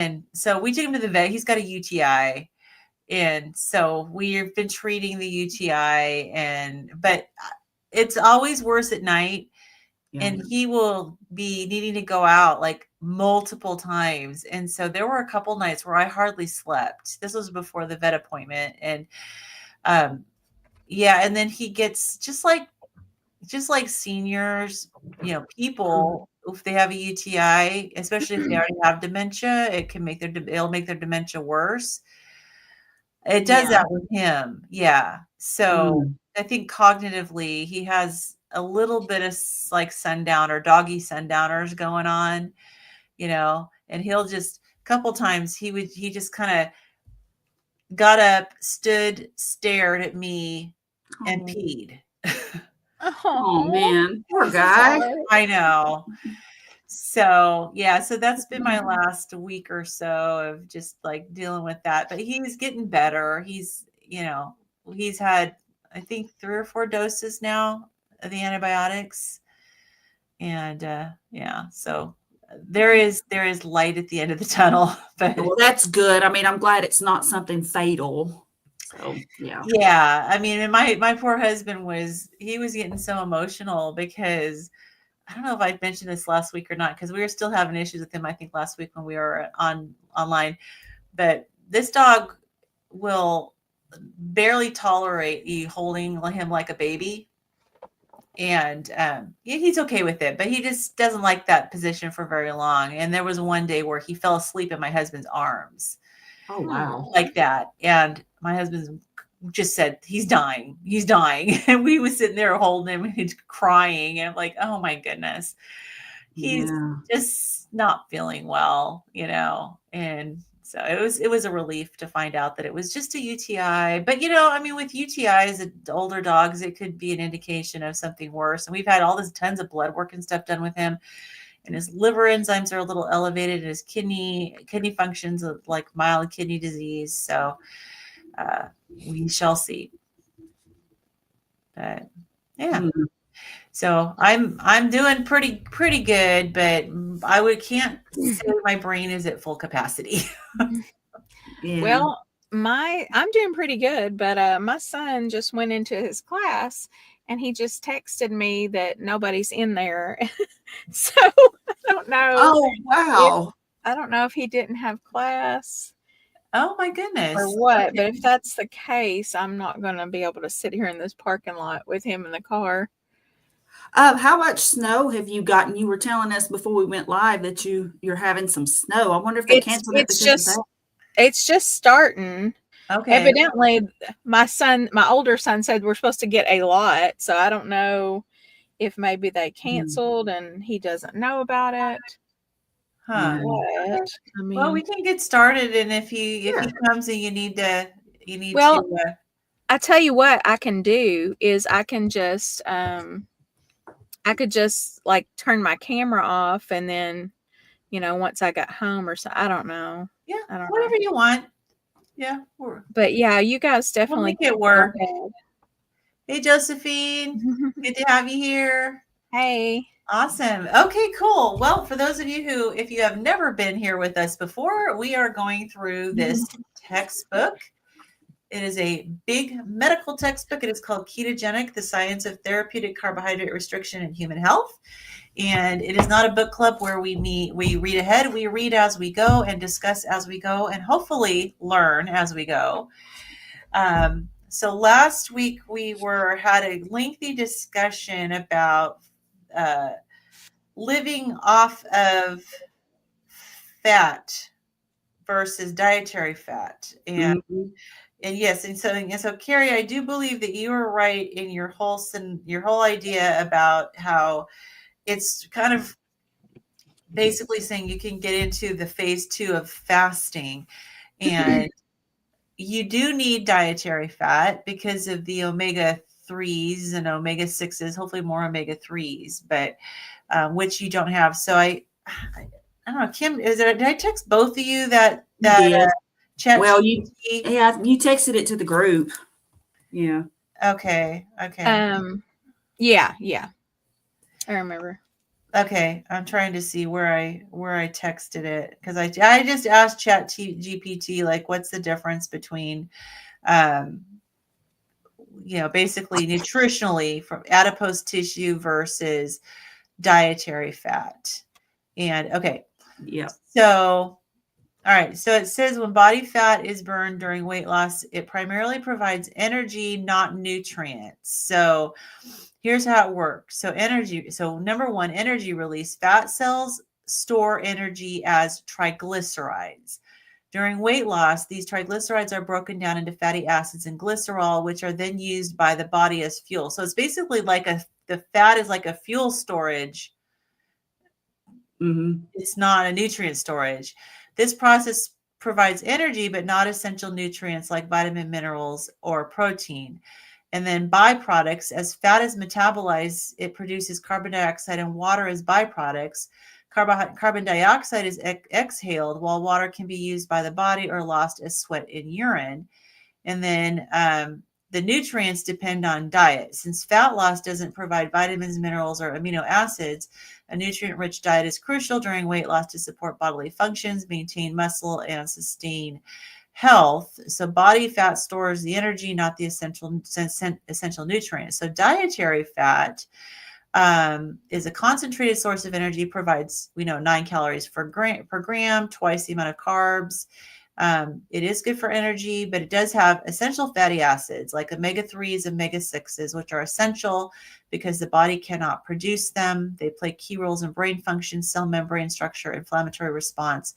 And so we took him to the vet. He's got a UTI. And so we've been treating the UTI, but it's always worse at night. Yeah. And he will be needing to go out like multiple times. And so there were a couple nights where I hardly slept. This was before the vet appointment. And yeah, and then he gets just like seniors, people, if they have a UTI, especially if they already have dementia, it'll make their dementia worse. It does that with him. Yeah. So I think cognitively he has a little bit of like doggy sundowners going on, and he'll just a couple times he just kind of got up, stood, stared at me and peed. Oh man, poor guy. I know. So yeah, so that's been my last week or so of just like dealing with that. But he's getting better. He's had, I think, 3 or 4 doses now of the antibiotics. And yeah, so there is light at the end of the tunnel. But well, that's good. I mean, I'm glad it's not something fatal. So yeah. Yeah. I mean, and my poor husband was getting so emotional because I don't know if I mentioned this last week or not, because we were still having issues with him, I think, last week when we were online. But this dog will barely tolerate you holding him like a baby. And he's okay with it, but he just doesn't like that position for very long. And there was one day where he fell asleep in my husband's arms. Oh, wow. Like that. And my husband just said, he's dying. And we was sitting there holding him and he's crying. And I'm like, oh my goodness, he's just not feeling well, and so it was a relief to find out that it was just a UTI. But, I mean, with UTIs, older dogs, it could be an indication of something worse. And we've had tons of blood work and stuff done with him. And his liver enzymes are a little elevated, and his kidney functions of like mild kidney disease. So we shall see. But yeah. So I'm doing pretty good, but can't say my brain is at full capacity. Yeah. Well, I'm doing pretty good, but my son just went into his class and he just texted me that nobody's in there. So I don't know. Oh, wow. I don't know if he didn't have class. Oh my goodness. Or what, okay. But if that's the case, I'm not going to be able to sit here in this parking lot with him in the car. How much snow have you gotten? You were telling us before we went live that you're having some snow. I wonder if they canceled it because of that. It's just starting. Okay. Evidently, my older son said we're supposed to get a lot, so I don't know if maybe they canceled and he doesn't know about it. Huh. But, I mean, well, we can get started, and if he comes and you need to. I tell you what I can do is I can just I could just like turn my camera off and then, once I got home or so, I don't know. Yeah, whatever you want. Yeah. But yeah, you guys definitely we'll make it work. Hey, Josephine. Good to have you here. Hey. Awesome. Okay, cool. Well, for those of you if you have never been here with us before, we are going through this textbook. It is a big medical textbook. It is called Ketogenic, The Science of Therapeutic Carbohydrate Restriction in Human Health. And it is not a book club where we read ahead. We read as we go and discuss as we go and hopefully learn as we go. So last week we had a lengthy discussion about living off of fat versus dietary fat. And And yes, and so Carrie, I do believe that you are right in your whole idea about how it's kind of basically saying you can get into the phase 2 of fasting, and you do need dietary fat because of the omega-3s and omega-6s, hopefully more omega-3s, but which you don't have. So I don't know, Kim, did I text both of you that well, you texted it to the group. Yeah. Okay. Yeah. I remember. Okay, I'm trying to see where I texted it, because I just asked GPT, like, what's the difference between um basically nutritionally from adipose tissue versus dietary fat. And okay, Yeah. so all right, so it says when body fat is burned during weight loss, it primarily provides energy, not nutrients. So here's how it works. So energy, so number one, energy release. Fat cells store energy as triglycerides. During weight loss, these triglycerides are broken down into fatty acids and glycerol, which are then used by the body as fuel. So it's basically like the fat is like a fuel storage. Mm-hmm. It's not a nutrient storage. This process provides energy, but not essential nutrients like vitamin, minerals, or protein. And then byproducts, as fat is metabolized, it produces carbon dioxide and water as byproducts. Carbon dioxide is exhaled, while water can be used by the body or lost as sweat and urine. And then the nutrients depend on diet. Since fat loss doesn't provide vitamins, minerals, or amino acids, a nutrient-rich diet is crucial during weight loss to support bodily functions, maintain muscle, and sustain health. So body fat stores the energy, not the essential nutrients. So dietary fat is a concentrated source of energy, provides 9 calories per gram, twice the amount of carbs. It is good for energy, but it does have essential fatty acids like omega-3s, omega-6s, which are essential because the body cannot produce them. They play key roles in brain function, cell membrane structure, inflammatory response.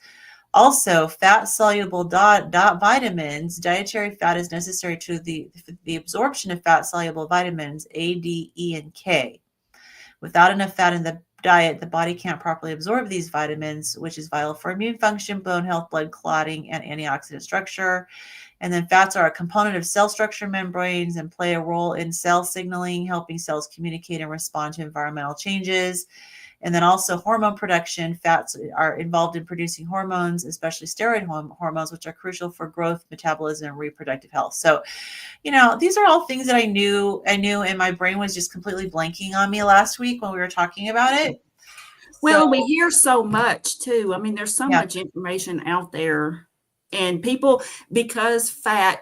Also, fat-soluble vitamins. Dietary fat is necessary to the absorption of fat-soluble vitamins A, D, E, and K. Without enough fat in the diet, the body can't properly absorb these vitamins, which is vital for immune function, bone health, blood clotting, and antioxidant structure. And then fats are a component of cell structure membranes and play a role in cell signaling, helping cells communicate and respond to environmental changes. And then also hormone production. Fats are involved in producing hormones, especially steroid hormones, which are crucial for growth, metabolism, and reproductive health. So, these are all things that I knew, and my brain was just completely blanking on me last week when we were talking about it. Well, we hear so much too. I mean, there's so Yeah. much information out there, and people, because fat,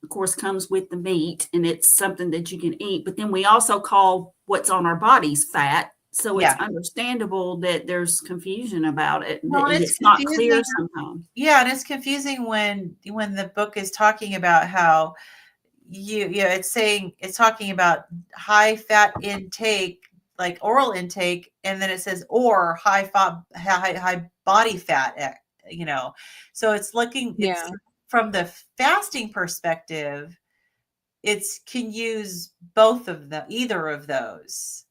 of course, comes with the meat and it's something that you can eat, but then we also call what's on our bodies fat. So it's understandable that there's confusion about it. Well, and it's not clear sometimes. Yeah, and it's confusing when the book is talking about how it's talking about high fat intake, like oral intake, and then it says or high body fat, So it's it's from the fasting perspective, it's can use either of those.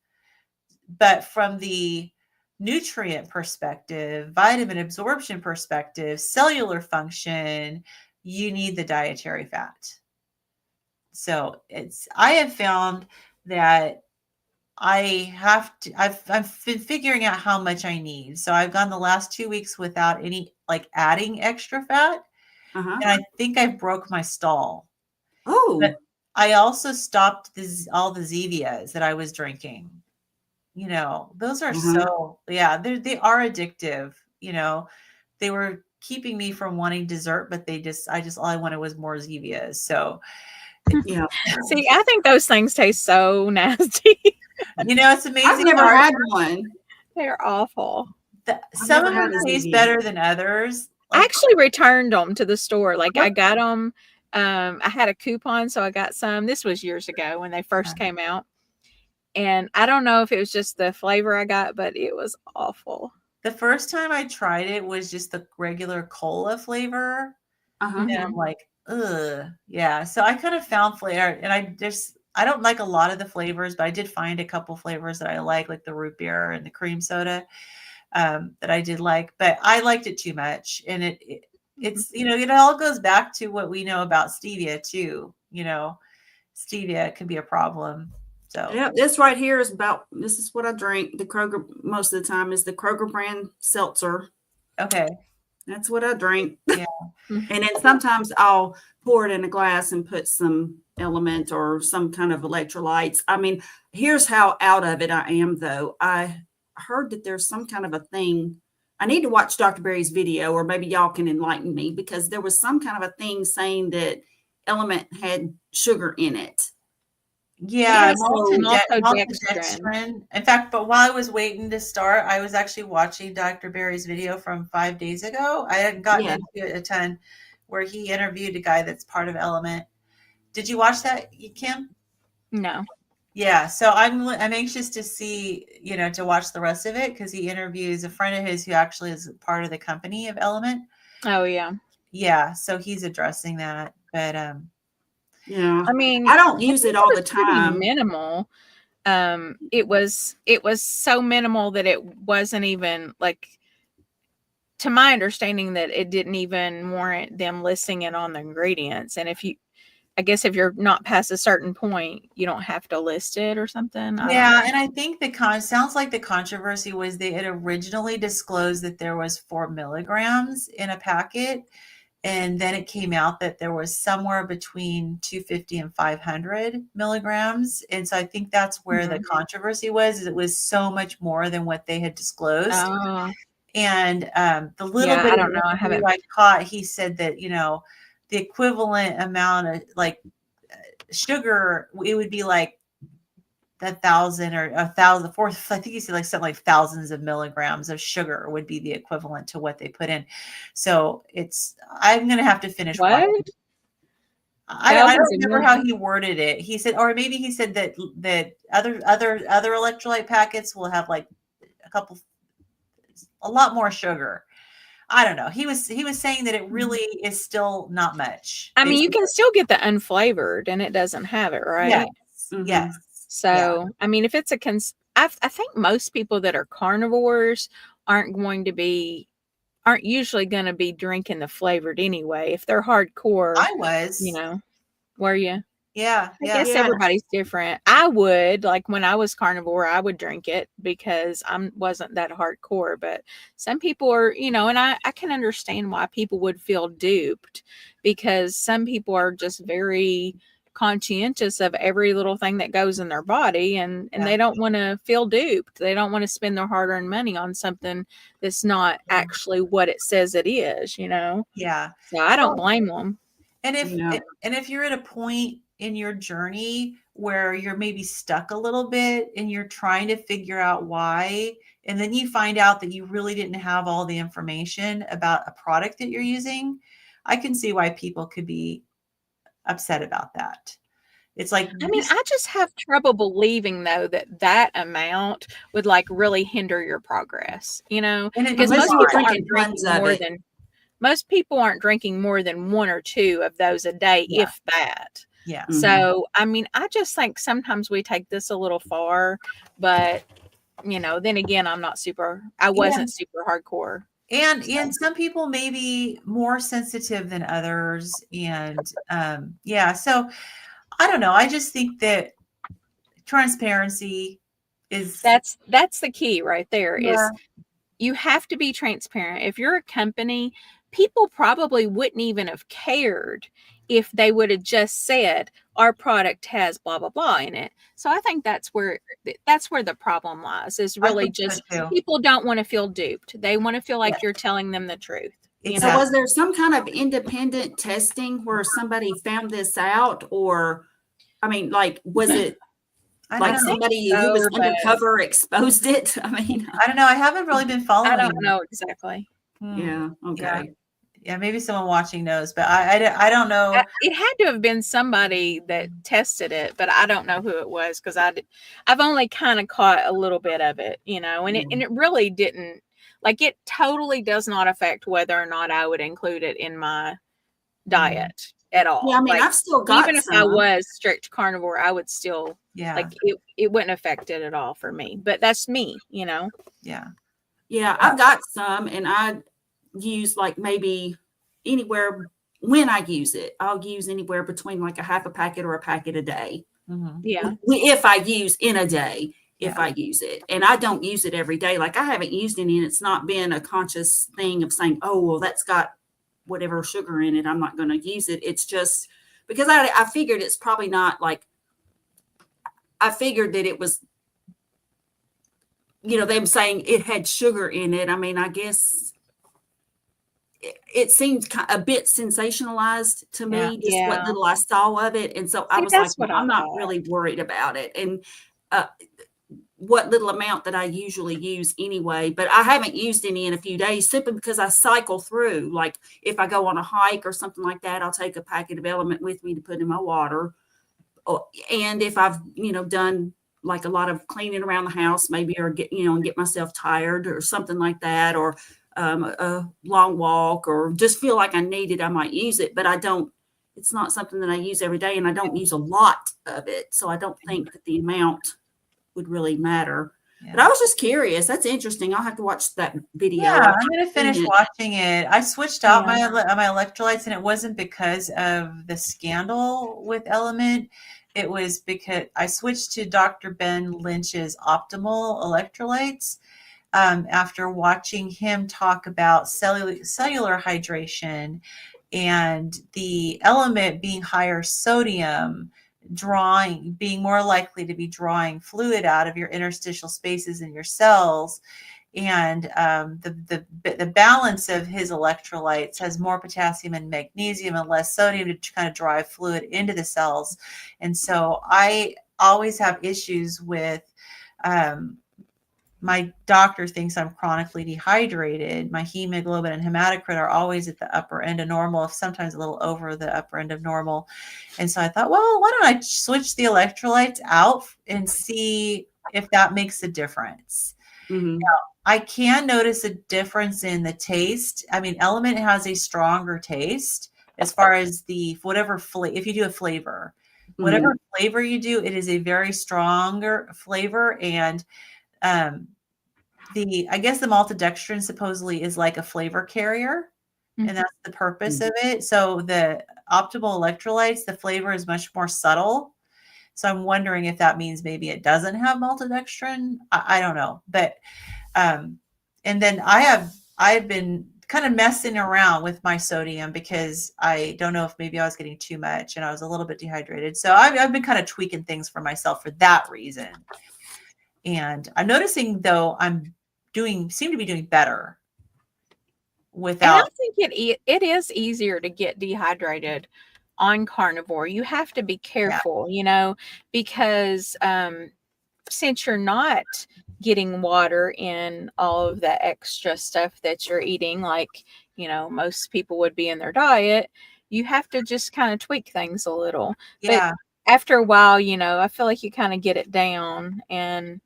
But from the nutrient perspective, vitamin absorption perspective, cellular function, you need the dietary fat. So I have found that I've been figuring out how much I need. So I've gone the last 2 weeks without any adding extra fat. Uh-huh. And I think I broke my stall. Oh. But I also stopped all the Zevias that I was drinking. Those are they are addictive. They were keeping me from wanting dessert, but all I wanted was more Zevias. So yeah. See, I think those things taste so nasty. It's amazing. I've never had one. They're awful. Some of them taste better than others. I actually returned them to the store. I got them. I had a coupon, so I got some. This was years ago when they first came out. And I don't know if it was just the flavor I got, but it was awful. The first time I tried it was just the regular cola flavor. Uh-huh. And I'm like, ugh. Yeah. So I kind of found flavor, and I don't like a lot of the flavors, but I did find a couple flavors that I like the root beer and the cream soda that I did like, but I liked it too much. And it's, it all goes back to what we know about stevia too. Stevia can be a problem. So yeah, this right here this is what I drink. The Kroger, most of the time, is the Kroger brand seltzer. Okay. That's what I drink. Yeah. And then sometimes I'll pour it in a glass and put some element or some kind of electrolytes. I mean, here's how out of it I am, though. I heard that there's some kind of a thing. I need to watch Dr. Berry's video, or maybe y'all can enlighten me, because there was some kind of a thing saying that Element had sugar in it. Yeah, maltodextrin. maltodextrin. In fact, but while I was waiting to start, I was actually watching Dr. Berry's video from 5 days ago. I hadn't gotten into it a ton, where he interviewed a guy that's part of Element. Did you watch that, Kim? No. Yeah, so I'm anxious to see, to watch the rest of it, because he interviews a friend of his who actually is part of the company of Element. Oh yeah. Yeah, so he's addressing that, but yeah, I mean, I don't use it all the time. Minimal. It was so minimal that it wasn't even, like, to my understanding, that it didn't even warrant them listing it on the ingredients. And I guess if you're not past a certain point, you don't have to list it or something. Yeah, and I think sounds like the controversy was they had originally disclosed that there was 4 milligrams in a packet, and then it came out that there was somewhere between 250 and 500 milligrams. And so I think that's where the controversy was, is it was so much more than what they had disclosed. Oh. And the little bit I don't know. I haven't caught, he said that, the equivalent amount of like sugar, it would be like 1,000 or 1,000, I think he said like something like thousands of milligrams of sugar would be the equivalent to what they put in. So I'm going to have to finish watching. I don't remember how he worded it. He said, or maybe he said that other electrolyte packets will have like a lot more sugar. I don't know. He was saying that it really is still not much. I mean, you can still get the unflavored and it doesn't have it, right? Yes. Yes. So, I mean, if it's I think most people that are carnivores aren't usually going to be drinking the flavored anyway. If they're hardcore. I was. Were you? Yeah. I guess everybody's different. I would, like, when I was carnivore, I would drink it because I wasn't that hardcore. But some people are, and I can understand why people would feel duped, because some people are just very conscientious of every little thing that goes in their body, and they don't want to feel duped. They don't want to spend their hard-earned money on something that's not actually what it says it is, Yeah. So I don't blame them. And if you're at a point in your journey where you're maybe stuck a little bit and you're trying to figure out why, and then you find out that you really didn't have all the information about a product that you're using, I can see why people could be upset about that. It's like, I mean, I just have trouble believing, though, that amount would like really hinder your progress, because most people aren't drinking more than 1 or 2 of those a day, if that. Yeah. So, I mean, I just think sometimes we take this a little far, but then again, I wasn't super hardcore. And some people may be more sensitive than others. And so I don't know. I just think that transparency is that's the key right there. Is you have to be transparent. If you're a company, people probably wouldn't even have cared if they would have just said our product has blah blah blah in it. So I think that's where the problem lies, is really just people don't want to feel duped. They want to feel like you're telling them the truth. So was there some kind of independent testing where somebody found this out? Or, I mean, like, was it like somebody who was undercover exposed it? I mean, I don't know. I haven't really been following. I don't know exactly. Yeah. Okay. Yeah, maybe someone watching knows, but I don't know. It had to have been somebody that tested it, but I don't know who it was, because I've only kind of caught a little bit of it, and it really didn't, like, it totally does not affect whether or not I would include it in my diet at all. Yeah, I mean, I've still got even if I was strict carnivore, I would still like it wouldn't affect it at all for me. But that's me, Yeah. Yeah, I've got some, and I use like maybe anywhere, when I use it, I'll use anywhere between like a half a packet or a packet a day. Mm-hmm. Yeah. If I use in a day, if I use it, and I don't use it every day. Like, I haven't used any, and it's not been a conscious thing of saying, oh, well, that's got whatever sugar in it, I'm not going to use it. It's just because I figured it's probably not like, I figured that it was them saying it had sugar in it. I mean, I guess it seemed a bit sensationalized to me, just what Yeah. little I saw of it. And so I See, was like, that's well, what I I'm not thought. really worried about it. And what little amount that I usually use anyway, but I haven't used any in a few days simply because I cycle through. Like if I go on a hike or something like that, I'll take a packet of Element with me to put in my water. And if I've, done like a lot of cleaning around the house, maybe, or get myself tired or something like that, or a long walk, or just feel like I need it, I might use it, but it's not something that I use every day, and I don't use a lot of it. So I don't think that the amount would really matter. Yeah. But I was just curious. That's interesting. I'll have to watch that video. Yeah, I'm going to finish watching it. I switched out my electrolytes, and it wasn't because of the scandal with Element. It was because I switched to Dr. Ben Lynch's optimal electrolytes after watching him talk about cellular hydration and the Element being higher sodium, being more likely to be drawing fluid out of your interstitial spaces in your cells. And the balance of his electrolytes has more potassium and magnesium and less sodium to kind of drive fluid into the cells. And so I always have issues with, my doctor thinks I'm chronically dehydrated. My hemoglobin and hematocrit are always at the upper end of normal, sometimes a little over the upper end of normal. And so I thought, well, why don't I switch the electrolytes out and see if that makes a difference? Mm-hmm. Now, I can notice a difference in the taste. I mean, Element has a stronger taste as far as if you do a flavor, whatever flavor you do, it is a very stronger flavor. And I guess the maltodextrin supposedly is like a flavor carrier, and that's the purpose of it. So the optimal electrolytes, the flavor is much more subtle. So I'm wondering if that means maybe it doesn't have maltodextrin. I don't know. But and then I've been kind of messing around with my sodium because I don't know if maybe I was getting too much and I was a little bit dehydrated. So I've been kind of tweaking things for myself for that reason. And I'm noticing though seem to be doing better without. And I think it is easier to get dehydrated on carnivore. You have to be careful, because since you're not getting water in all of the extra stuff that you're eating, like, most people would be in their diet, you have to just kind of tweak things a little. Yeah. But after a while, I feel like you kind of get it down, and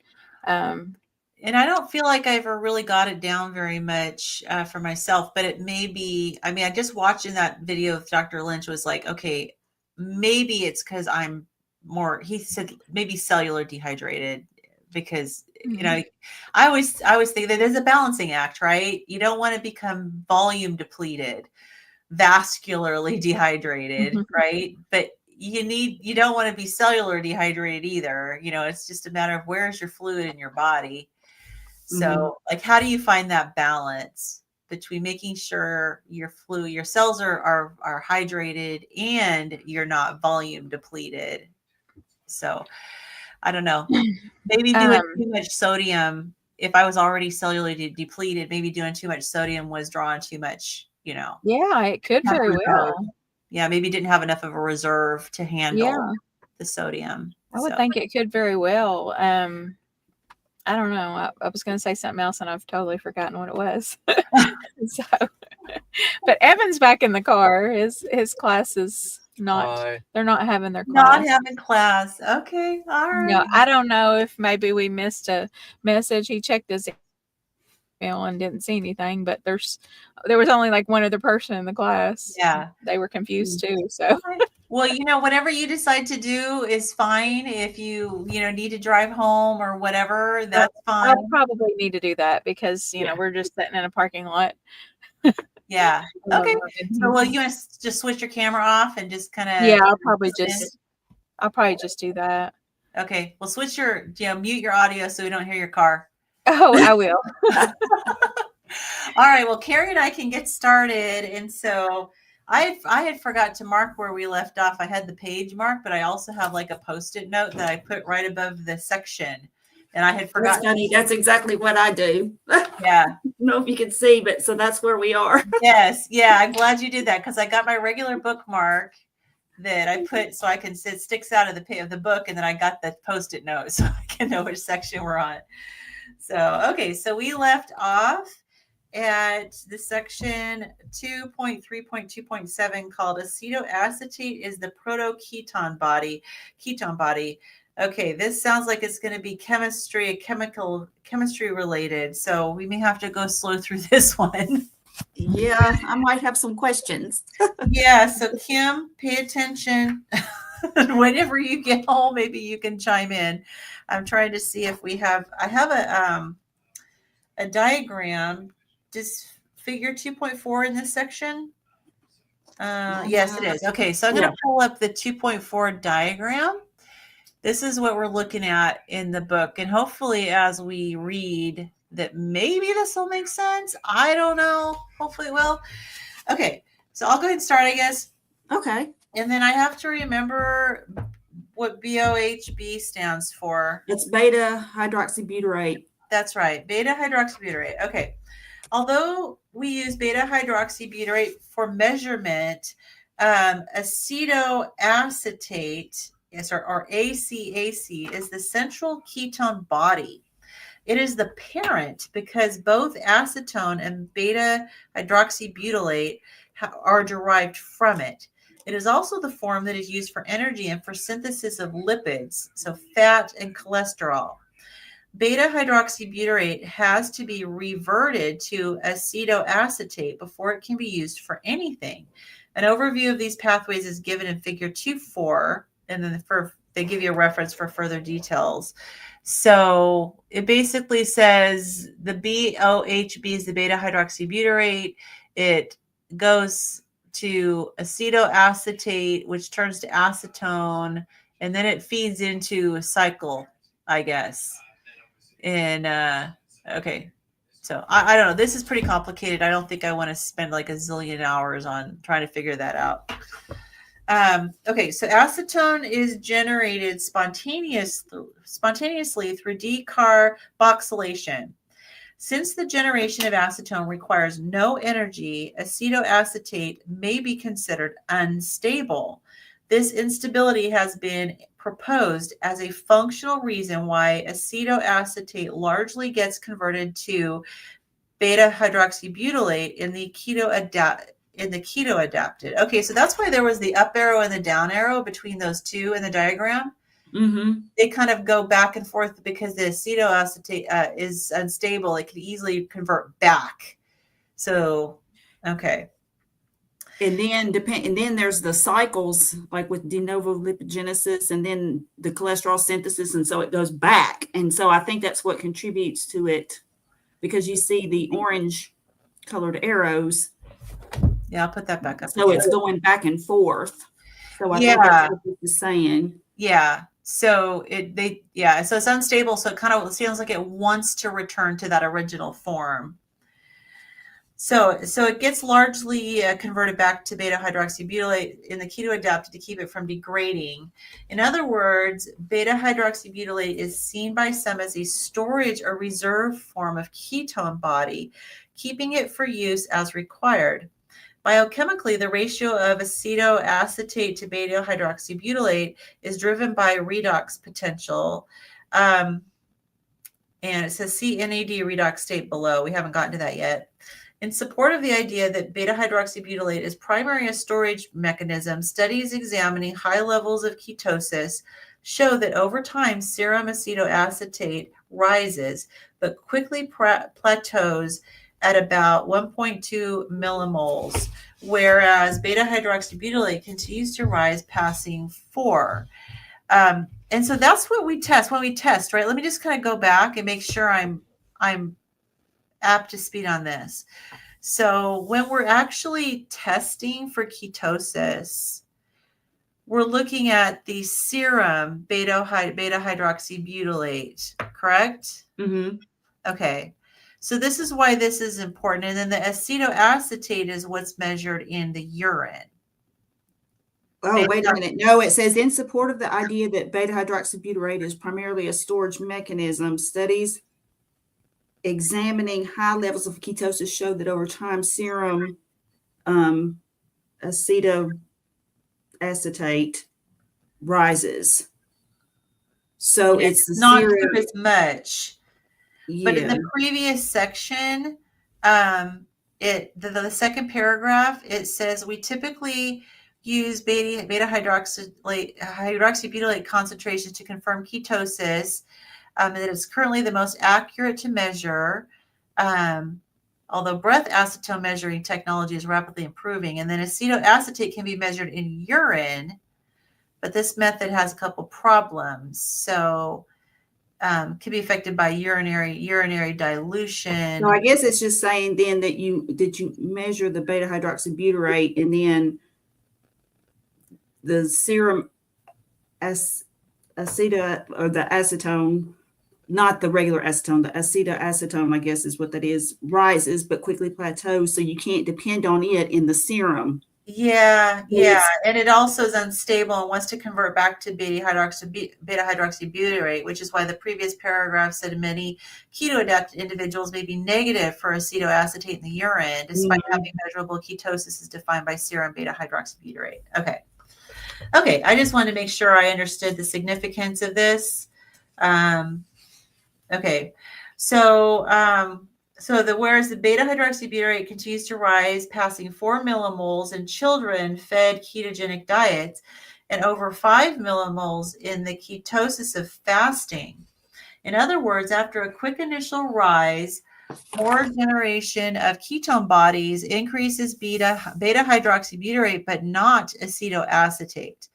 I don't feel like I ever really got it down very much for myself, but it may be, I mean, I just watching that video with Dr. Lynch was like, okay, maybe it's because I'm more, he said maybe cellular dehydrated because, I always think that there's a balancing act, right? You don't want to become volume depleted, vascularly dehydrated, right? But you don't want to be cellular dehydrated either. It's just a matter of where's your fluid in your body. So like, how do you find that balance between making sure your cells are hydrated and you're not volume depleted? So I don't know, maybe doing too much sodium. If I was already cellularly depleted, maybe doing too much sodium was drawing too much, Yeah, it could very well. Yeah, maybe didn't have enough of a reserve to handle the sodium. I would think it could very well. I don't know. I was going to say something else and I've totally forgotten what it was. So, but Evan's back in the car. His class is not, they're not having their class. Not having class. Okay. All right. No, I don't know if maybe we missed a message. He checked his email and didn't see anything, but there was only like one other person in the class. Yeah. They were confused too. So. Well, whatever you decide to do is fine. If you, need to drive home or whatever, that's fine. I'll probably need to do that because, we're just sitting in a parking lot. Yeah. Okay. So, well, you want to just switch your camera off and just kind of. Yeah, I'll probably just do that. Okay. Well, mute your audio so we don't hear your car. Oh, I will. All right. Well, Carrie and I can get started. And so I had forgot to mark where we left off. I had the page mark, but I also have like a Post-it note that I put right above the section. And I had forgotten. That's funny. That's exactly what I do. Yeah. I don't know if you can see, but so that's where we are. Yes. Yeah. I'm glad you did that because I got my regular bookmark that I put so I can it sticks out of the book, and then I got the Post-it note so I can know which section we're on. So, okay. So we left off at the section 2.3.2.7 called acetoacetate is the ketone body. Okay, this sounds like it's going to be chemistry related. So we may have to go slow through this one. Yeah, I might have some questions. Yeah, so Kim, pay attention. Whenever you get home, maybe you can chime in. I'm trying to see if I have a diagram. Does figure 2.4 in this section? Yes, it is. Okay, so I'm going to pull up the 2.4 diagram. This is what we're looking at in the book. And hopefully as we read that maybe this will make sense. I don't know. Hopefully it will. Okay, so I'll go ahead and start, I guess. Okay. And then I have to remember what BOHB stands for. It's beta hydroxybutyrate. That's right, beta hydroxybutyrate. Okay. Although we use beta hydroxybutyrate for measurement, acetoacetate, or ACAC, is the central ketone body. It is the parent because both acetone and beta hydroxybutylate are derived from it. It is also the form that is used for energy and for synthesis of lipids, so fat and cholesterol. Beta hydroxybutyrate has to be reverted to acetoacetate before it can be used for anything. An overview of these pathways is given in figure 2.4, and then they give you a reference for further details. So it basically says the BOHB is the beta hydroxybutyrate. It goes to acetoacetate, which turns to acetone, and then it feeds into a cycle, I guess. And okay, so I don't know. This is pretty complicated. I don't think I want to spend like a zillion hours on trying to figure that out. Okay, so acetone is generated spontaneously through decarboxylation. Since the generation of acetone requires no energy, acetoacetate may be considered unstable. This instability has been proposed as a functional reason why acetoacetate largely gets converted to beta hydroxybutylate in the keto adapted. Okay, so that's why there was the up arrow and the down arrow between those two in the diagram. Mm-hmm. They kind of go back and forth because the acetoacetate is unstable. It could easily convert back. So, okay. And then there's the cycles, like with de novo lipogenesis, and then the cholesterol synthesis, and so it goes back. And so I think that's what contributes to it, because you see the orange colored arrows. Yeah, I'll put that back up. So it's going back and forth. So I think that's what it's saying. Yeah. So so it's unstable. So it kind of sounds like it wants to return to that original form. So it gets largely converted back to beta hydroxybutylate in the keto adapted to keep it from degrading. In other words, beta hydroxybutylate is seen by some as a storage or reserve form of ketone body, keeping it for use as required. Biochemically, the ratio of acetoacetate to beta hydroxybutylate is driven by redox potential. And it says see NAD redox state below. We haven't gotten to that yet. In support of the idea that beta hydroxybutylate is primarily a storage mechanism, studies examining high levels of ketosis show that over time, serum acetoacetate rises, but quickly plateaus at about 1.2 millimoles, whereas beta hydroxybutylate continues to rise, passing 4. And so that's what we test when we test, right? Let me just kind of go back and make sure I'm up to speed on this. So when we're actually testing for ketosis, we're looking at the serum beta hydroxybutylate, correct? Mm-hmm. Okay. So this is why this is important. And then the acetoacetate is what's measured in the urine. Oh, wait a minute. No, it says in support of the idea that beta hydroxybutyrate is primarily a storage mechanism, studies examining high levels of ketosis show that over time serum acetoacetate rises. So it's the not serum. clear as much. Yeah. But in the previous section, the second paragraph, it says we typically use beta hydroxybutyrate concentrations to confirm ketosis, and that it's currently the most accurate to measure, although breath acetone measuring technology is rapidly improving. And then acetoacetate can be measured in urine, but this method has a couple problems. So can be affected by urinary dilution. So I guess it's just saying then that you measure the beta hydroxybutyrate, and then the serum acetone, or the acetone, not the regular acetone, the acetoacetone, I guess is what that is, rises but quickly plateaus, so you can't depend on it in the serum. Yeah, and it also is unstable and wants to convert back to beta hydroxybutyrate, which is why the previous paragraph said many keto-adapted individuals may be negative for acetoacetate in the urine, despite having measurable ketosis as defined by serum beta hydroxybutyrate. Okay, I just wanted to make sure I understood the significance of this. Okay, so whereas the beta hydroxybutyrate continues to rise, passing 4 millimoles in children fed ketogenic diets and over 5 millimoles in the ketosis of fasting. In other words, after a quick initial rise, more generation of ketone bodies increases beta hydroxybutyrate, but not acetoacetate.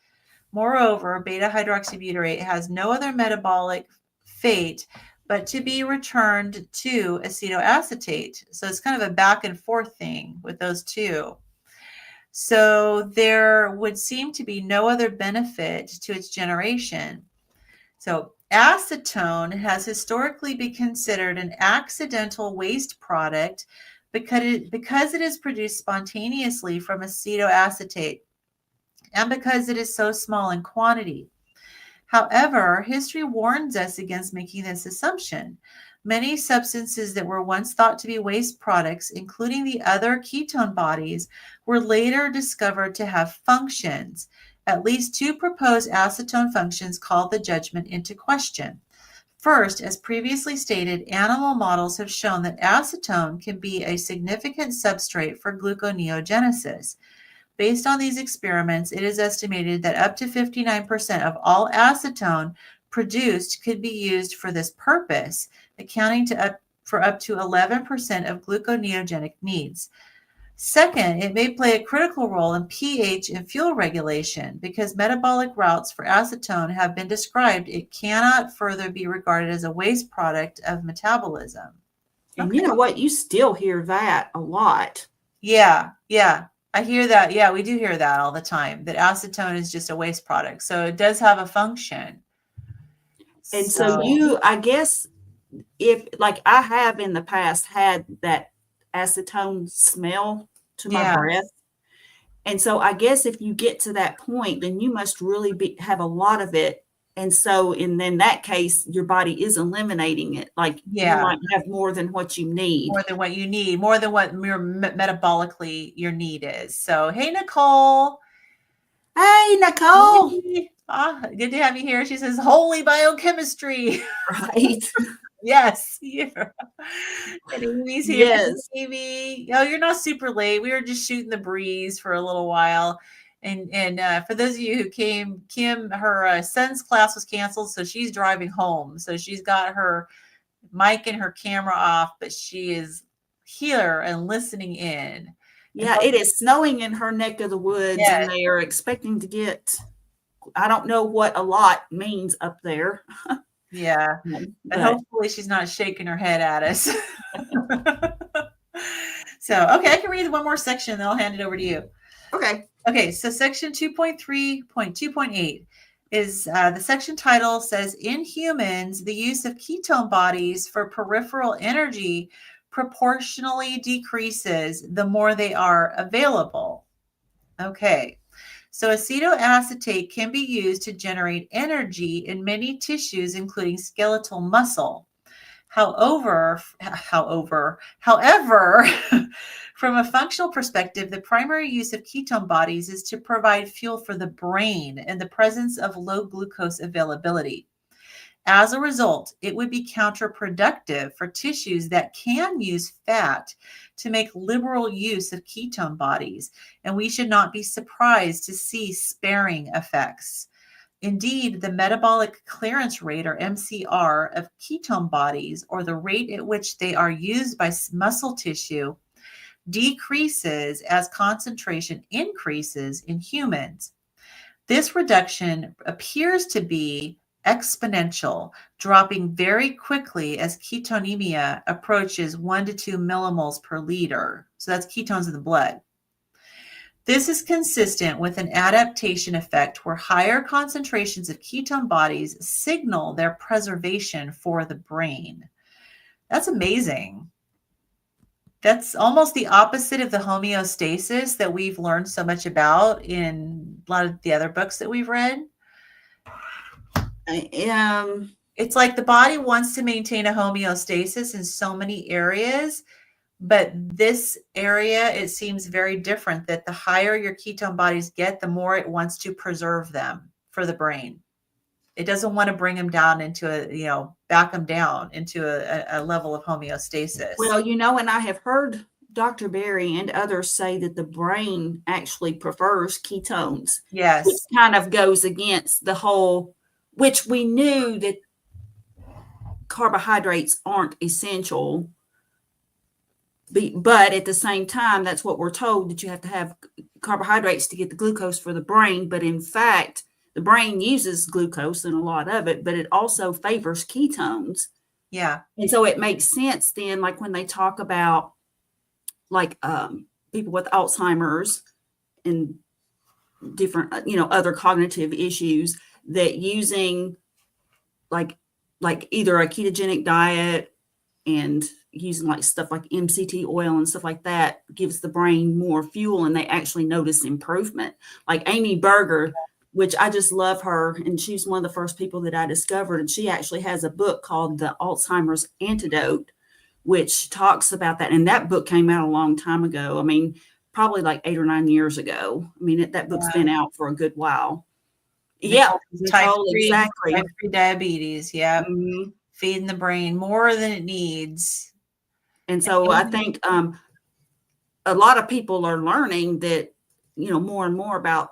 Moreover, beta hydroxybutyrate has no other metabolic fate but to be returned to acetoacetate. So it's kind of a back and forth thing with those two. So there would seem to be no other benefit to its generation. So acetone has historically been considered an accidental waste product because it is produced spontaneously from acetoacetate and because it is so small in quantity. However, history warns us against making this assumption. Many substances that were once thought to be waste products, including the other ketone bodies, were later discovered to have functions. At least two proposed acetone functions called the judgment into question. First, as previously stated, animal models have shown that acetone can be a significant substrate for gluconeogenesis. Based on these experiments, it is estimated that up to 59% of all acetone produced could be used for this purpose, accounting for up to 11% of gluconeogenic needs. Second, it may play a critical role in pH and fuel regulation because metabolic routes for acetone have been described. It cannot further be regarded as a waste product of metabolism. And you know what? You still hear that a lot. Yeah. I hear that. Yeah, we do hear that all the time, that acetone is just a waste product. So it does have a function. And so I guess if, like I have in the past had that acetone smell to my breath. And so I guess if you get to that point, then you must really have a lot of it. And so in that case, your body is eliminating it. Like you might have more than what you need. More than what you need, more than what metabolically your need is. So, hey, Nicole. Hey, Nicole. Good to have you here. She says, holy biochemistry. Right. Yes. Yeah. And Amy's here. Yes. Amy. Oh, you're not super late. We were just shooting the breeze for a little while. And for those of you who came, Kim, her son's class was canceled, so she's driving home. So she's got her mic and her camera off, but she is here and listening in. Yeah, it is snowing in her neck of the woods, and they are expecting to get, I don't know what a lot means up there. Yeah, but hopefully she's not shaking her head at us. So, okay, I can read one more section, then I'll hand it over to you. Okay, so section 2.3.2.8 is the section title says, in humans, the use of ketone bodies for peripheral energy proportionally decreases the more they are available. Okay, So acetoacetate can be used to generate energy in many tissues, including skeletal muscle. However, from a functional perspective, the primary use of ketone bodies is to provide fuel for the brain in the presence of low glucose availability. As a result, it would be counterproductive for tissues that can use fat to make liberal use of ketone bodies, and we should not be surprised to see sparing effects. Indeed, the metabolic clearance rate, or MCR, of ketone bodies, or the rate at which they are used by muscle tissue, decreases as concentration increases in humans. This reduction appears to be exponential, dropping very quickly as ketonemia approaches 1 to 2 millimoles per liter. So that's ketones in the blood. This is consistent with an adaptation effect where higher concentrations of ketone bodies signal their preservation for the brain. That's amazing. That's almost the opposite of the homeostasis that we've learned so much about in a lot of the other books that we've read. It's like the body wants to maintain a homeostasis in so many areas, but this area, it seems very different, that the higher your ketone bodies get, the more it wants to preserve them for the brain. It doesn't want to bring them down into back them down into a level of homeostasis. Well, and I have heard Dr. Berry and others say that the brain actually prefers ketones. Yes. Which kind of goes against the whole, which we knew that carbohydrates aren't essential. But at the same time, that's what we're told, that you have to have carbohydrates to get the glucose for the brain. But in fact, the brain uses glucose in a lot of it, but it also favors ketones. Yeah. And so it makes sense then, like when they talk about like people with Alzheimer's and different, other cognitive issues, that using like either a ketogenic diet and using like stuff like MCT oil and stuff like that gives the brain more fuel, and they actually notice improvement. Like Amy Berger, which I just love her, and she's one of the first people that I discovered, and she actually has a book called The Alzheimer's Antidote, which talks about that. And that book came out a long time ago. I mean, probably like 8 or 9 years ago. I mean, that book's been out for a good while. Yeah, type exactly. Type 3 diabetes. Yeah. Mm-hmm. Feeding the brain more than it needs. And so I think a lot of people are learning that, more and more about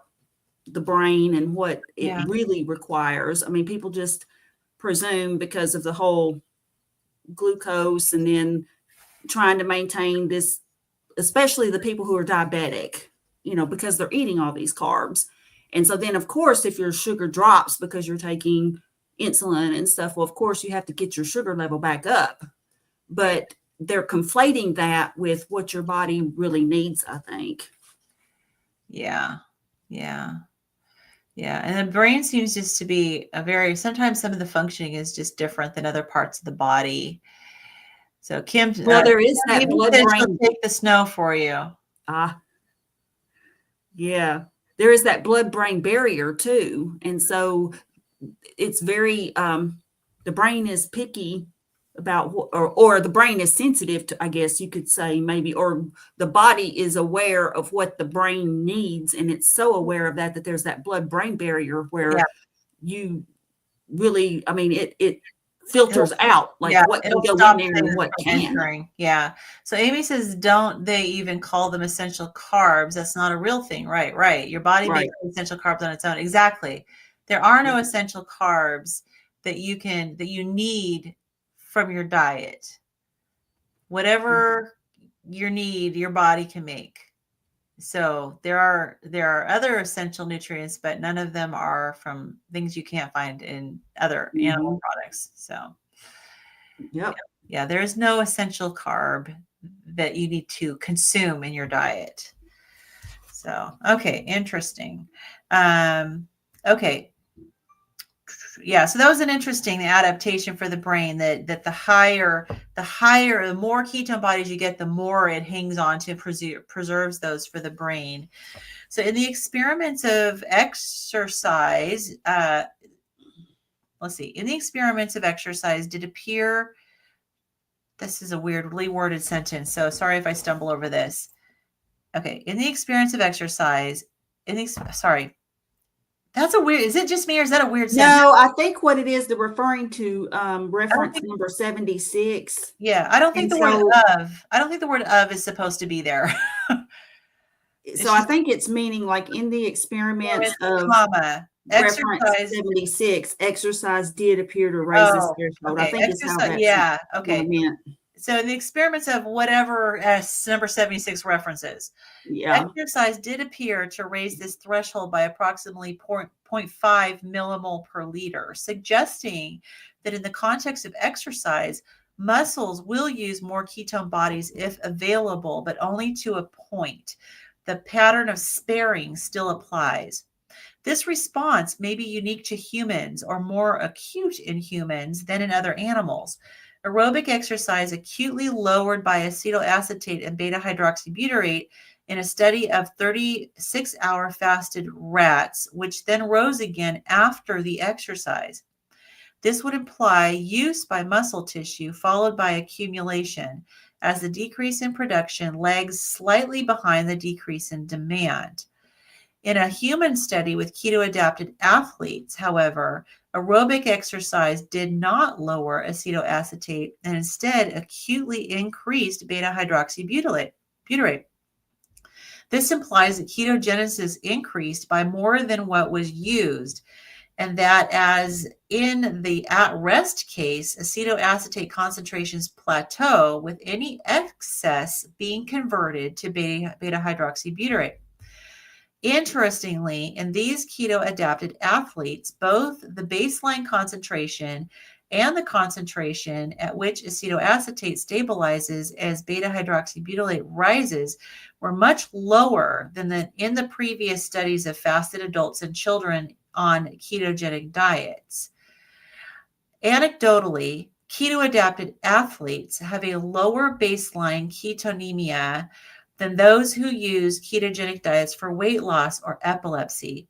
the brain and what it really requires. I mean, people just presume because of the whole glucose and then trying to maintain this, especially the people who are diabetic, because they're eating all these carbs. And so then, of course, if your sugar drops because you're taking insulin and stuff, well, of course, you have to get your sugar level back up. But they're conflating that with what your body really needs, I think. Yeah. And the brain seems just to be sometimes some of the functioning is just different than other parts of the body. So Kim, there is that blood-brain. Take the snow for you. Yeah, there is that blood-brain barrier too. And so it's very, the brain is picky about, or the brain is sensitive to, I guess you could say maybe, or the body is aware of what the brain needs. And it's so aware of that there's that blood-brain barrier where you really, I mean, it filters out like what can go in there and what can't. Yeah. So Amy says, don't they even call them essential carbs? That's not a real thing. Right. Your body makes essential carbs on its own. Exactly. There are no essential carbs that you need from your diet. Whatever you need, your body can make. So there are other essential nutrients, but none of them are from things you can't find in other animal products. So yeah, there is no essential carb that you need to consume in your diet. So, okay, interesting. Okay. Yeah, so that was an interesting adaptation for the brain, that the more ketone bodies you get, the more it hangs on to, preserves those for the brain. So in the experiments of exercise, let's see, in the experiments of exercise did appear, this is a weirdly worded sentence, so sorry if I stumble over this. Okay, in the experience of exercise, sorry, that's a weird, is it just me or is that a weird sentence? No, I think what it is, they're referring to reference number 76. Yeah, I don't think And the so- word of, I don't think the word of is supposed to be there. So I think it's meaning like in the experiments of comma, reference exercise. 76, exercise did appear to raise this threshold. Okay, I think it's how that's yeah, okay. meant. So in the experiments of whatever number 76 references, Yeah. exercise did appear to raise this threshold by approximately 0.5 millimole per liter, suggesting that in the context of exercise, muscles will use more ketone bodies if available, but only to a point. The pattern of sparing still applies. This response may be unique to humans or more acute in humans than in other animals. Aerobic exercise acutely lowered by acetoacetate and beta hydroxybutyrate in a study of 36-hour fasted rats, which then rose again after the exercise. This would imply use by muscle tissue followed by accumulation, as the decrease in production lags slightly behind the decrease in demand. In a human study with keto-adapted athletes, however, aerobic exercise did not lower acetoacetate and instead acutely increased beta hydroxybutyrate. This implies that ketogenesis increased by more than what was used, and that, as in the at-rest case, acetoacetate concentrations plateau with any excess being converted to beta hydroxybutyrate. Interestingly, in these keto-adapted athletes, both the baseline concentration and the concentration at which acetoacetate stabilizes as beta hydroxybutyrate rises were much lower than in the previous studies of fasted adults and children on ketogenic diets. Anecdotally, keto-adapted athletes have a lower baseline ketonemia than those who use ketogenic diets for weight loss or epilepsy.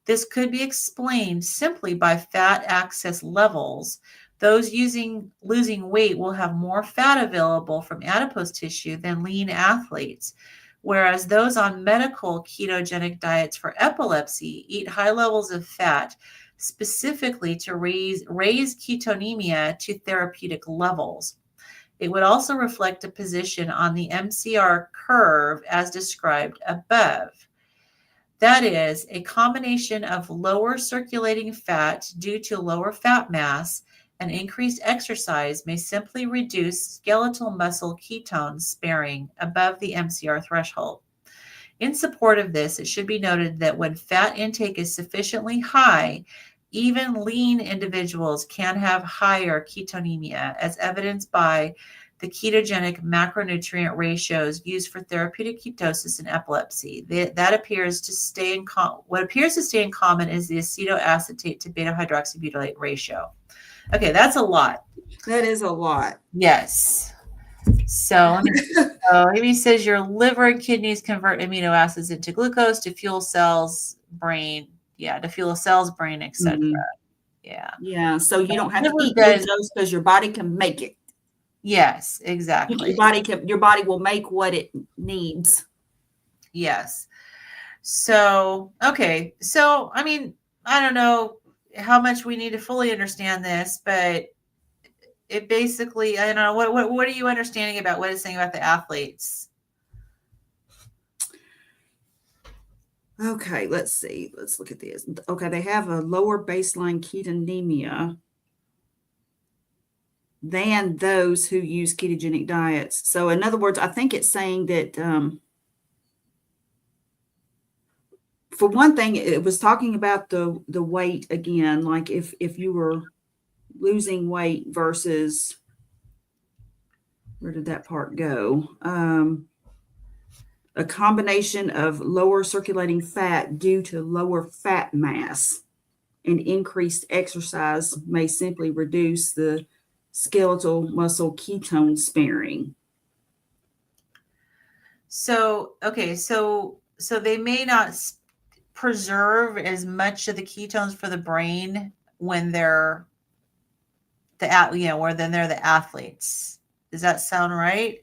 This could be explained simply by fat excess levels. Those losing weight will have more fat available from adipose tissue than lean athletes, whereas those on medical ketogenic diets for epilepsy eat high levels of fat, specifically to raise ketonemia to therapeutic levels. It would also reflect a position on the MCR curve as described above. That is, a combination of lower circulating fat due to lower fat mass and increased exercise may simply reduce skeletal muscle ketone sparing above the MCR threshold. In support of this, it should be noted that when fat intake is sufficiently high, even lean individuals can have higher ketonemia, as evidenced by the ketogenic macronutrient ratios used for therapeutic ketosis in epilepsy. What appears to stay in common is the acetoacetate to beta hydroxybutyrate ratio. Okay, that's a lot. That is a lot. Yes. So he says your liver and kidneys convert amino acids into glucose to fuel cells, brain, etc. Mhm. Yeah. So you don't have to eat glucose because your body can make it. Yes, exactly. Your body will make what it needs. Yes. So, okay. So, I mean, I don't know how much we need to fully understand this, but it basically, I don't know, what are you understanding about what it's saying about the athletes? Okay, let's see. Let's look at this. Okay, they have a lower baseline ketonemia than those who use ketogenic diets. So in other words, I think it's saying that for one thing, it was talking about the weight again, like if you were losing weight versus, where did that part go? A combination of lower circulating fat due to lower fat mass. and increased exercise may simply reduce the skeletal muscle ketone sparing. So, okay, so they may not preserve as much of the ketones for the brain when they're when they're the athletes. Does that sound right?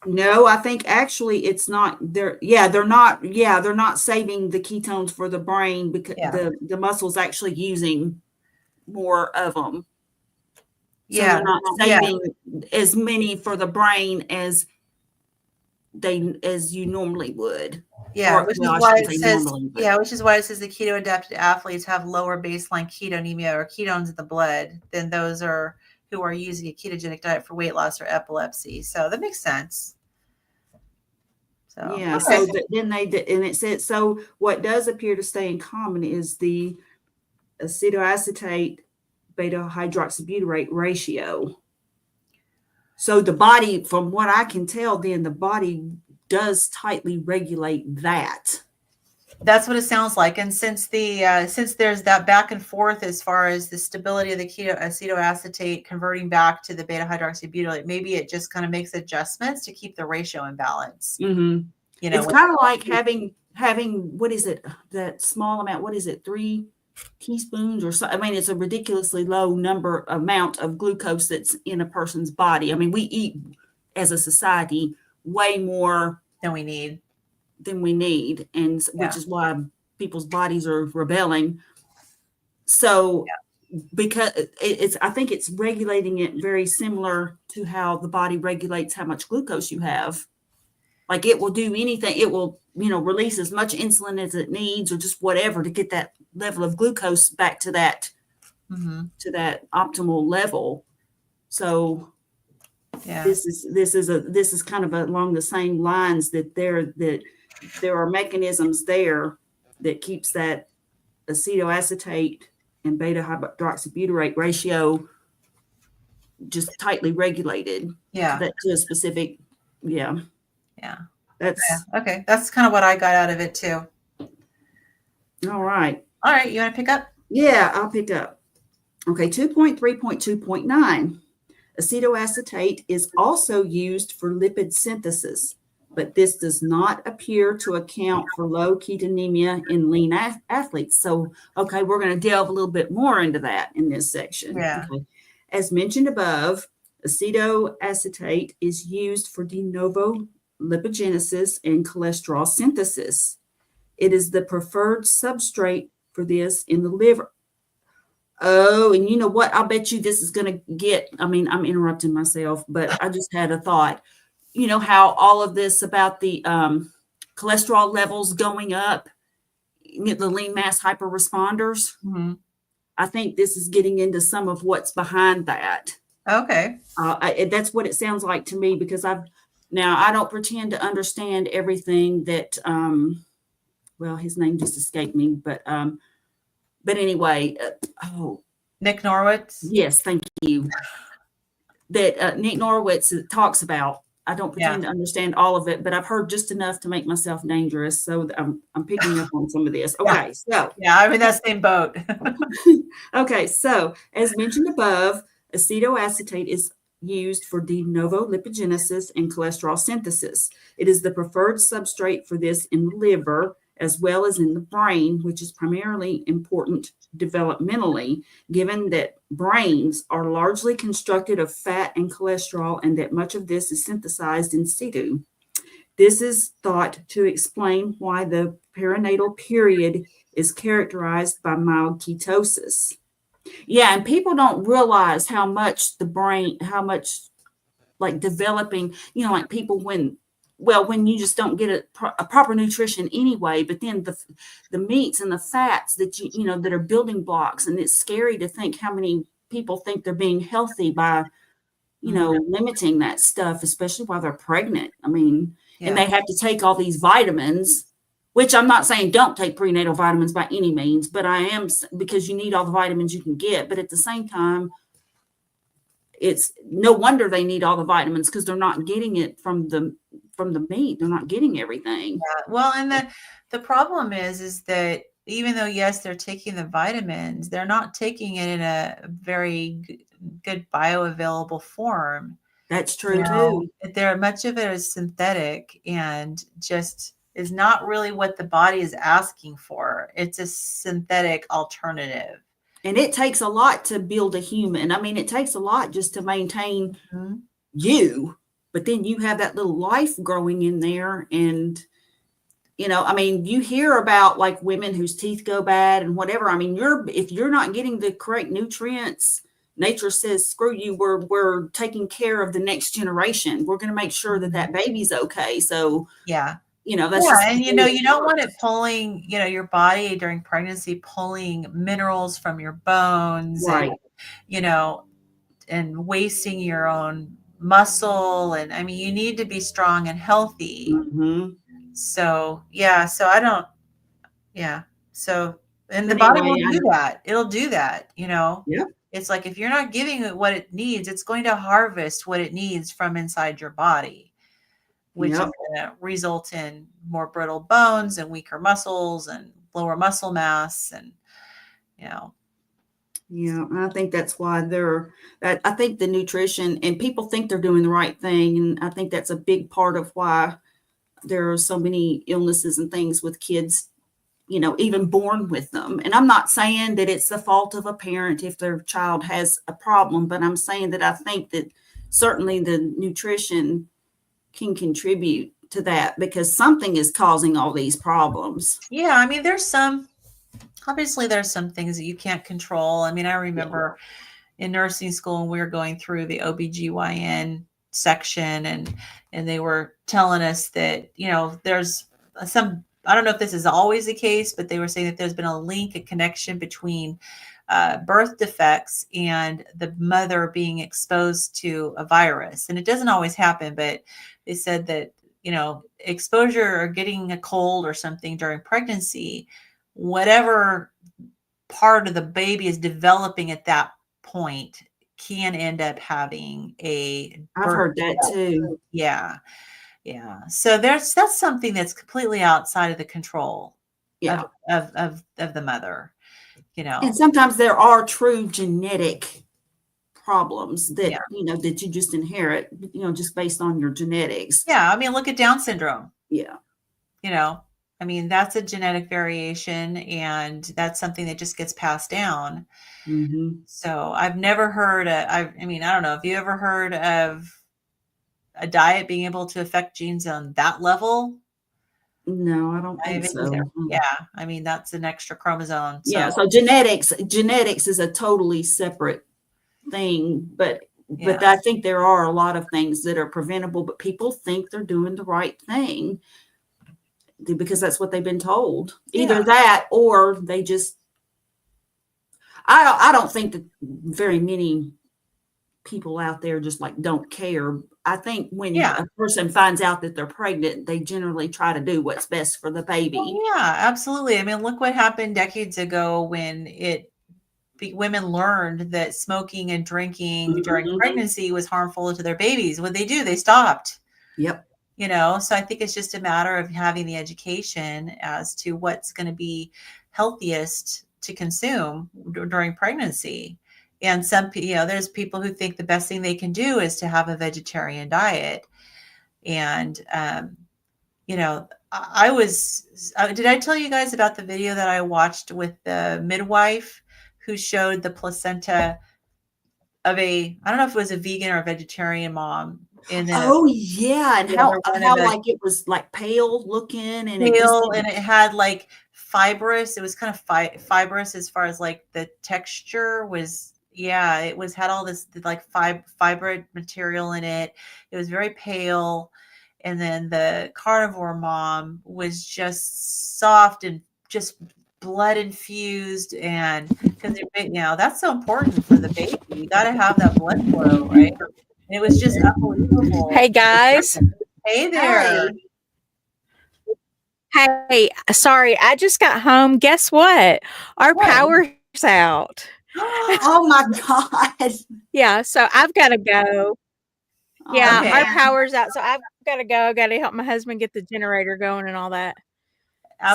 No, I think actually it's not. They're not saving the ketones for the brain because the muscle's actually using more of them. So they're not saving as many for the brain as you normally would. Yeah, which is why it says the keto adapted athletes have lower baseline ketonemia or ketones in the blood than those who are using a ketogenic diet for weight loss or epilepsy. So that makes sense. So yeah, so then they did, and it said so. What does appear to stay in common is the acetoacetate beta hydroxybutyrate ratio. So the body, from what I can tell, then the body does tightly regulate that. That's what it sounds like. And since there's that back and forth as far as the stability of the acetoacetate converting back to the beta hydroxybutyrate, maybe it just kind of makes adjustments to keep the ratio in balance. Mm-hmm. It's kind of like having what is it? That small amount. What is it? 3 teaspoons or so. I mean, it's a ridiculously low amount of glucose that's in a person's body. I mean, we eat as a society way more than we need, and which is why people's bodies are rebelling. So because I think it's regulating it very similar to how the body regulates how much glucose you have. Like it will do anything. It will, release as much insulin as it needs or just whatever to get that level of glucose back to that, to that optimal level. So this is kind of along the same lines that there are mechanisms there that keeps that acetoacetate and beta hydroxybutyrate ratio just tightly regulated. Yeah. To a specific, Yeah. Okay. That's kind of what I got out of it too. All right. You want to pick up? Yeah, I'll pick up. Okay. 2.3.2.9. Acetoacetate is also used for lipid synthesis, but this does not appear to account for low ketonemia in lean athletes. So, okay, we're going to delve a little bit more into that in this section. Yeah. Okay. As mentioned above, acetoacetate is used for de novo lipogenesis and cholesterol synthesis. It is the preferred substrate for this in the liver. Oh, and you know what? I'll bet you this is going to get, I'm interrupting myself, but I just had a thought. You know how all of this about the cholesterol levels going up, the lean mass hyperresponders. Mm-hmm. I think this is getting into some of what's behind that. Okay. That's what it sounds like to me because I don't pretend to understand everything that, his name just escaped me, but anyway, Nick Norwitz. Yes, thank you. That Nick Norwitz talks about. I don't pretend to understand all of it, but I've heard just enough to make myself dangerous. So I'm picking up on some of this. Okay, I'm in that same boat. Okay, so as mentioned above, acetoacetate is used for de novo lipogenesis and cholesterol synthesis. It is the preferred substrate for this in the liver as well as in the brain, which is primarily important developmentally, given that brains are largely constructed of fat and cholesterol and that much of this is synthesized in situ. This is thought to explain why the perinatal period is characterized by mild ketosis. Yeah, and people don't realize how much like developing, like people when you just don't get a proper nutrition anyway, but then the meats and the fats that that are building blocks, and it's scary to think how many people think they're being healthy by, limiting that stuff, especially while they're pregnant. And they have to take all these vitamins, which I'm not saying don't take prenatal vitamins by any means, but I am, because you need all the vitamins you can get. But at the same time, it's no wonder they need all the vitamins because they're not getting it from the from the meat. They're not getting everything. Yeah. Well, and the problem is that even though, yes, they're taking the vitamins, they're not taking it in a very good bioavailable form. That's true too. Much of it is synthetic and just is not really what the body is asking for. It's a synthetic alternative. And it takes a lot to build a human. I mean, it takes a lot just to maintain you, but then you have that little life growing in there. And, I mean, you hear about like women whose teeth go bad and whatever. I mean, if you're not getting the correct nutrients, nature says, screw you, we're taking care of the next generation. We're going to make sure that baby's okay. So, that's and you don't want it pulling, your body during pregnancy, pulling minerals from your bones, right. And, and wasting your own muscle. And I mean, you need to be strong and healthy. So, I don't, So, and the body will do that. It'll do that, Yeah. It's like, if you're not giving it what it needs, it's going to harvest what it needs from inside your body, which is going to result in more brittle bones and weaker muscles and lower muscle mass. And, Yeah, I think that's why I think the nutrition, and people think they're doing the right thing. And I think that's a big part of why there are so many illnesses and things with kids, even born with them. And I'm not saying that it's the fault of a parent if their child has a problem, but I'm saying that I think that certainly the nutrition can contribute to that, because something is causing all these problems. Yeah, I mean, obviously there's some things that you can't control. I mean, I remember in nursing school when we were going through the OBGYN section, and they were telling us that, there's some, I don't know if this is always the case, but they were saying that there's been a connection between birth defects and the mother being exposed to a virus. And it doesn't always happen, but they said that, exposure or getting a cold or something during pregnancy, whatever part of the baby is developing at that point can end up having I've heard that too. Yeah. So that's something that's completely outside of the control of the mother, And sometimes there are true genetic problems that, that you just inherit, just based on your genetics. Yeah. I mean, look at Down syndrome. Yeah. I mean, that's a genetic variation, and that's something that just gets passed down. So I've never heard I don't know. Have you ever heard of a diet being able to affect genes on that level? No, I don't think so. Yeah. I mean, that's an extra chromosome. So. Yeah. So genetics is a totally separate thing, but I think there are a lot of things that are preventable, but people think they're doing the right thing because that's what they've been told. Either that, or they just, I don't think that very many people out there just like don't care. I think when a person finds out that they're pregnant, they generally try to do what's best for the baby. Well, yeah, absolutely. I mean, look what happened decades ago when women learned that smoking and drinking during pregnancy was harmful to their babies. What they do, they stopped. Yep. So I think it's just a matter of having the education as to what's going to be healthiest to consume during pregnancy. And there's people who think the best thing they can do is to have a vegetarian diet. And, did I tell you guys about the video that I watched with the midwife who showed the placenta of I don't know if it was a vegan or a vegetarian mom. And how like it was like pale looking and it had like fibrous. It was kind of fibrous as far as like the texture was. Yeah, it had all this like fibrous material in it. It was very pale. And then the carnivore mom was just soft and just blood infused. And because that's so important for the baby. You got to have that blood flow, right? And it was just unbelievable. Hey guys. Hey there. Hey, sorry, I just got home. Guess what? Our power's out. Oh my God. Yeah, so I've got to go. Yeah, Oh, our Okay. man. power's out, so I've got to go. I got to help my husband get the generator going and all that.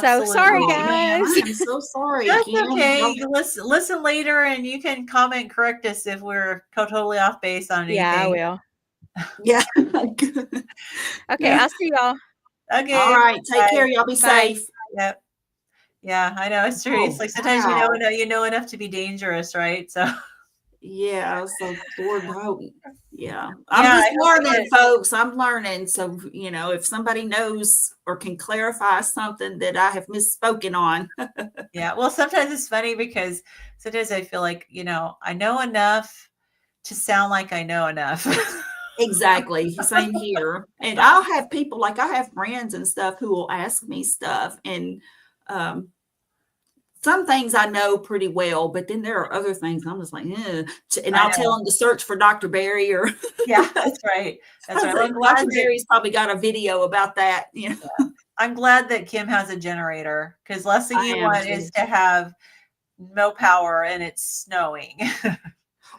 So sorry, Absolutely. Oh, man. guys. I am so sorry, That's Kim. okay. Y'all- You listen later and you can comment, correct us if we're totally off base on Yeah, I anything. will. Yeah. Okay, Yeah. I'll see y'all. All Okay. right. Take Bye. care. Y'all be Bye. safe. Yep. Yeah, I know. It's true. It's Oh, like sometimes wow. you know enough to be dangerous, right? So Yeah. So, Lord, hope. Yeah. I'm yeah, just I hope we learning, get folks. I'm learning. So, if somebody knows or can clarify something that I have misspoken on. yeah. Well, sometimes it's funny because sometimes I feel like, I know enough to sound like I know enough. Exactly. Same here. And I'll have people like I have friends and stuff who will ask me stuff. And um, some things I know pretty well, but then there are other things I'm just like, "Ugh." And I I'll know. tell them to search for Dr. Barry or Yeah, that's right. I That's was right. Well, like, Dr. Barry's probably got a video about that. I'm glad that Kim has a generator because last thing I you am want too. is to have no power and it's snowing.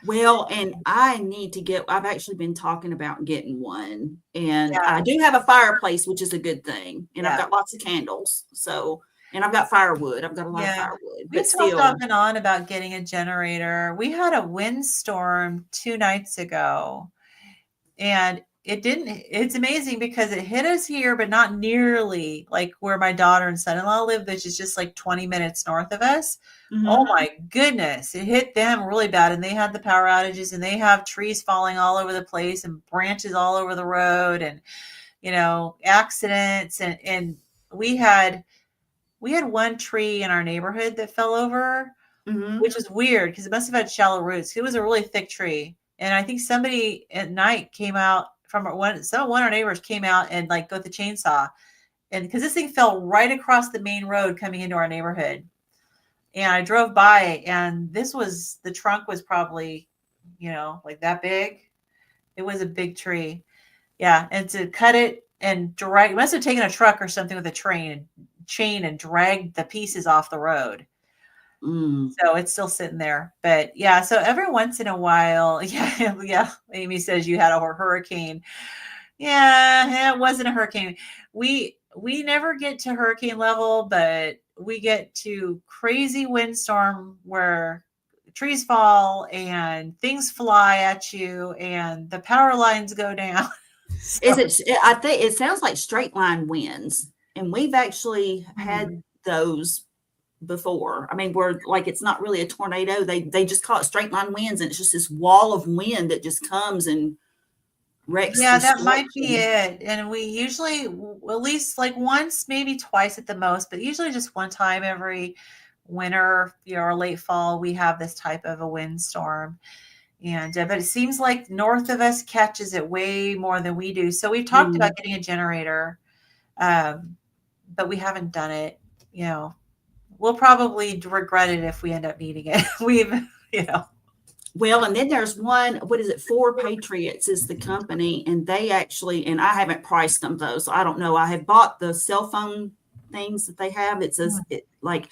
Well, and I need to I've actually been talking about getting one. And Yeah, I do have a fireplace, which is a good thing. And I've yeah, got lots of candles. So, and I've got firewood. I've got a lot of yeah. firewood, but We've talked still. off and on about getting a generator. We had a windstorm 2 nights ago, and it's amazing because it hit us here, but not nearly like where my daughter and son-in-law live, which is just like 20 minutes north of us. Oh Mhm. my goodness, it hit them really bad, and they had the power outages, and they have trees falling all over the place and branches all over the road, and accidents, and we had one tree in our neighborhood that fell over, Mhm. which was weird because it must have had shallow roots. It was a really thick tree. And I think somebody at night came out from one of our neighbors came out and like got the chainsaw. And because this thing fell right across the main road coming into our neighborhood. And I drove by, and the trunk was probably, like that big. It was a big tree. Yeah. And to cut it and drag, it must have taken a truck or something with a chain and dragged the pieces off the road. Mm. So it's still sitting there. But yeah, so every once in a while, yeah, yeah. Amy says you had a hurricane. Yeah, it wasn't a hurricane. We never get to hurricane level, but we get to crazy windstorm where trees fall and things fly at you and the power lines go down. Is So, it I think it sounds like straight line winds, and we've actually had those before. I mean, where like it's not really a tornado. They just call it straight line winds, and it's just this wall of wind that just comes and wrecks yeah, the that might be structure. it. And we usually, at least like once, maybe twice at the most, but usually just one time every winter, or late fall, we have this type of a windstorm. And but it seems like north of us catches it way more than we do. So we've talked about Mm. getting a generator, um, but we haven't done it. You know, we'll probably regret it if we end up needing it. We've, you know, Well, and then there's one, what is it? Four Patriots is the company, and they actually, and I haven't priced them though, so I don't know. I have bought the cell phone things that they have. It says it like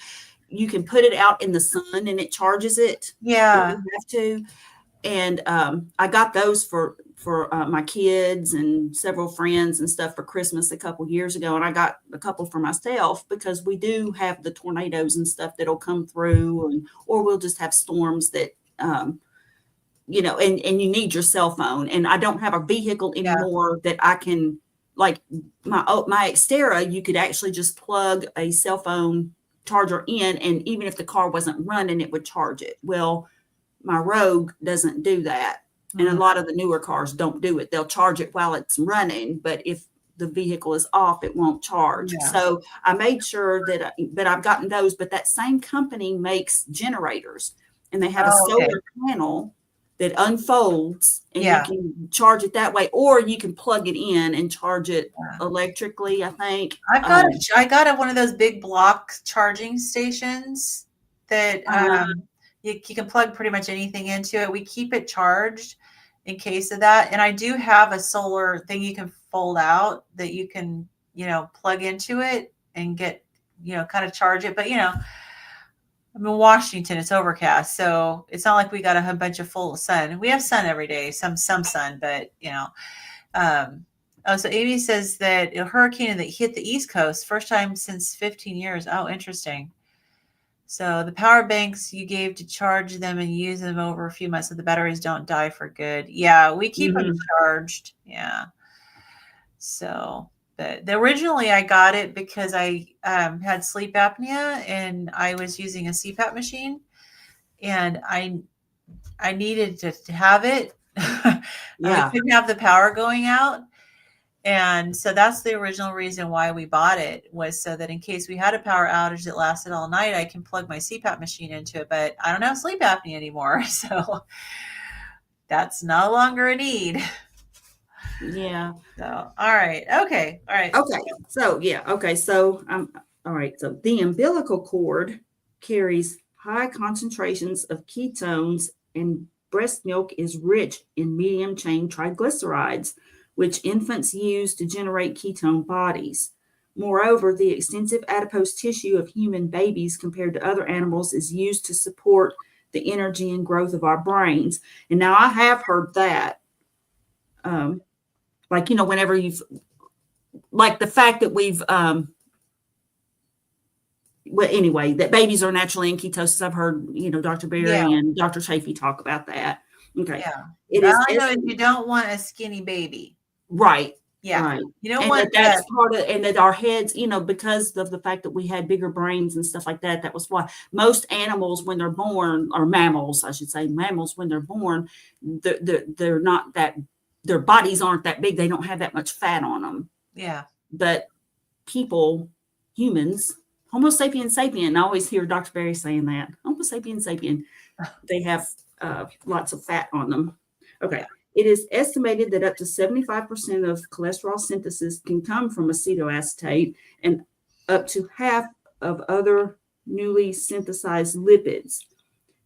you can put it out in the sun and it charges it if yeah, you have to. And I got those for my kids and several friends and stuff for Christmas a couple years ago, and I got a couple for myself because we do have the tornadoes and stuff that'll come through, or we'll just have storms that and you need your cell phone. And I don't have a vehicle yeah, anymore that I can like my Xterra, you could actually just plug a cell phone charger in, and even if the car wasn't running, it would charge it. Well, my Rogue doesn't do that. And a mm, lot of the newer cars don't do it. They'll charge it while it's running, but if the vehicle is off, it won't charge. yeah. So I made sure but I've gotten those, but that same company makes generators, and they have a Oh, okay. solar panel that unfolds, and you Yeah, can charge it that way, or you can plug it in and charge it yeah. electrically, I think. I got one of those big block charging stations that Uh, you can plug pretty much anything into it. We keep it charged in case of that. And I do have a solar thing you can fold out that you can, plug into it and get, kind of charge it. But, I'm in Washington, it's overcast. So it's not like we got a bunch of full sun. We have sun every day, some sun, but Oh, so Amy says that a hurricane that hit the East Coast, first time since 15 years. Oh, interesting. So the power banks you gave to charge them and use them over a few months so the batteries don't die for good. Yeah, we keep them charged. Yeah. So, but originally I got it because I had sleep apnea and I was using a CPAP machine, and I needed to have it. And we couldn't have the power going out. And so that's the original reason why we bought it, was so that in case we had a power outage that lasted all night, I can plug my CPAP machine into it. But I don't have sleep apnea anymore. So that's no longer a need. Yeah. So, all right. Okay. All right. Okay. So, yeah. Okay. So, all right. So the umbilical cord carries high concentrations of ketones, and breast milk is rich in medium chain triglycerides, which infants use to generate ketone bodies. Moreover, the extensive adipose tissue of human babies compared to other animals is used to support the energy and growth of our brains. And now I have heard that, like, whenever you've, like the fact that we've, well, anyway, that babies are naturally in ketosis. I've heard, Dr. Berry and Dr. Chafee talk about that. Okay. Yeah. It well, is I know if you don't want a skinny baby. Right. Yeah. Right. You know and what? That's part of, and that our heads, because of the fact that we had bigger brains and stuff like that, that was why most animals, when they're born, or mammals, I should say, mammals, when they're born, they're not that, their bodies aren't that big. They don't have that much fat on them. Yeah. But people, humans, Homo sapiens sapien, I always hear Dr. Berry saying that. Homo sapiens sapien, they have lots of fat on them. Okay. It is estimated that up to 75% of cholesterol synthesis can come from acetoacetate, and up to half of other newly synthesized lipids.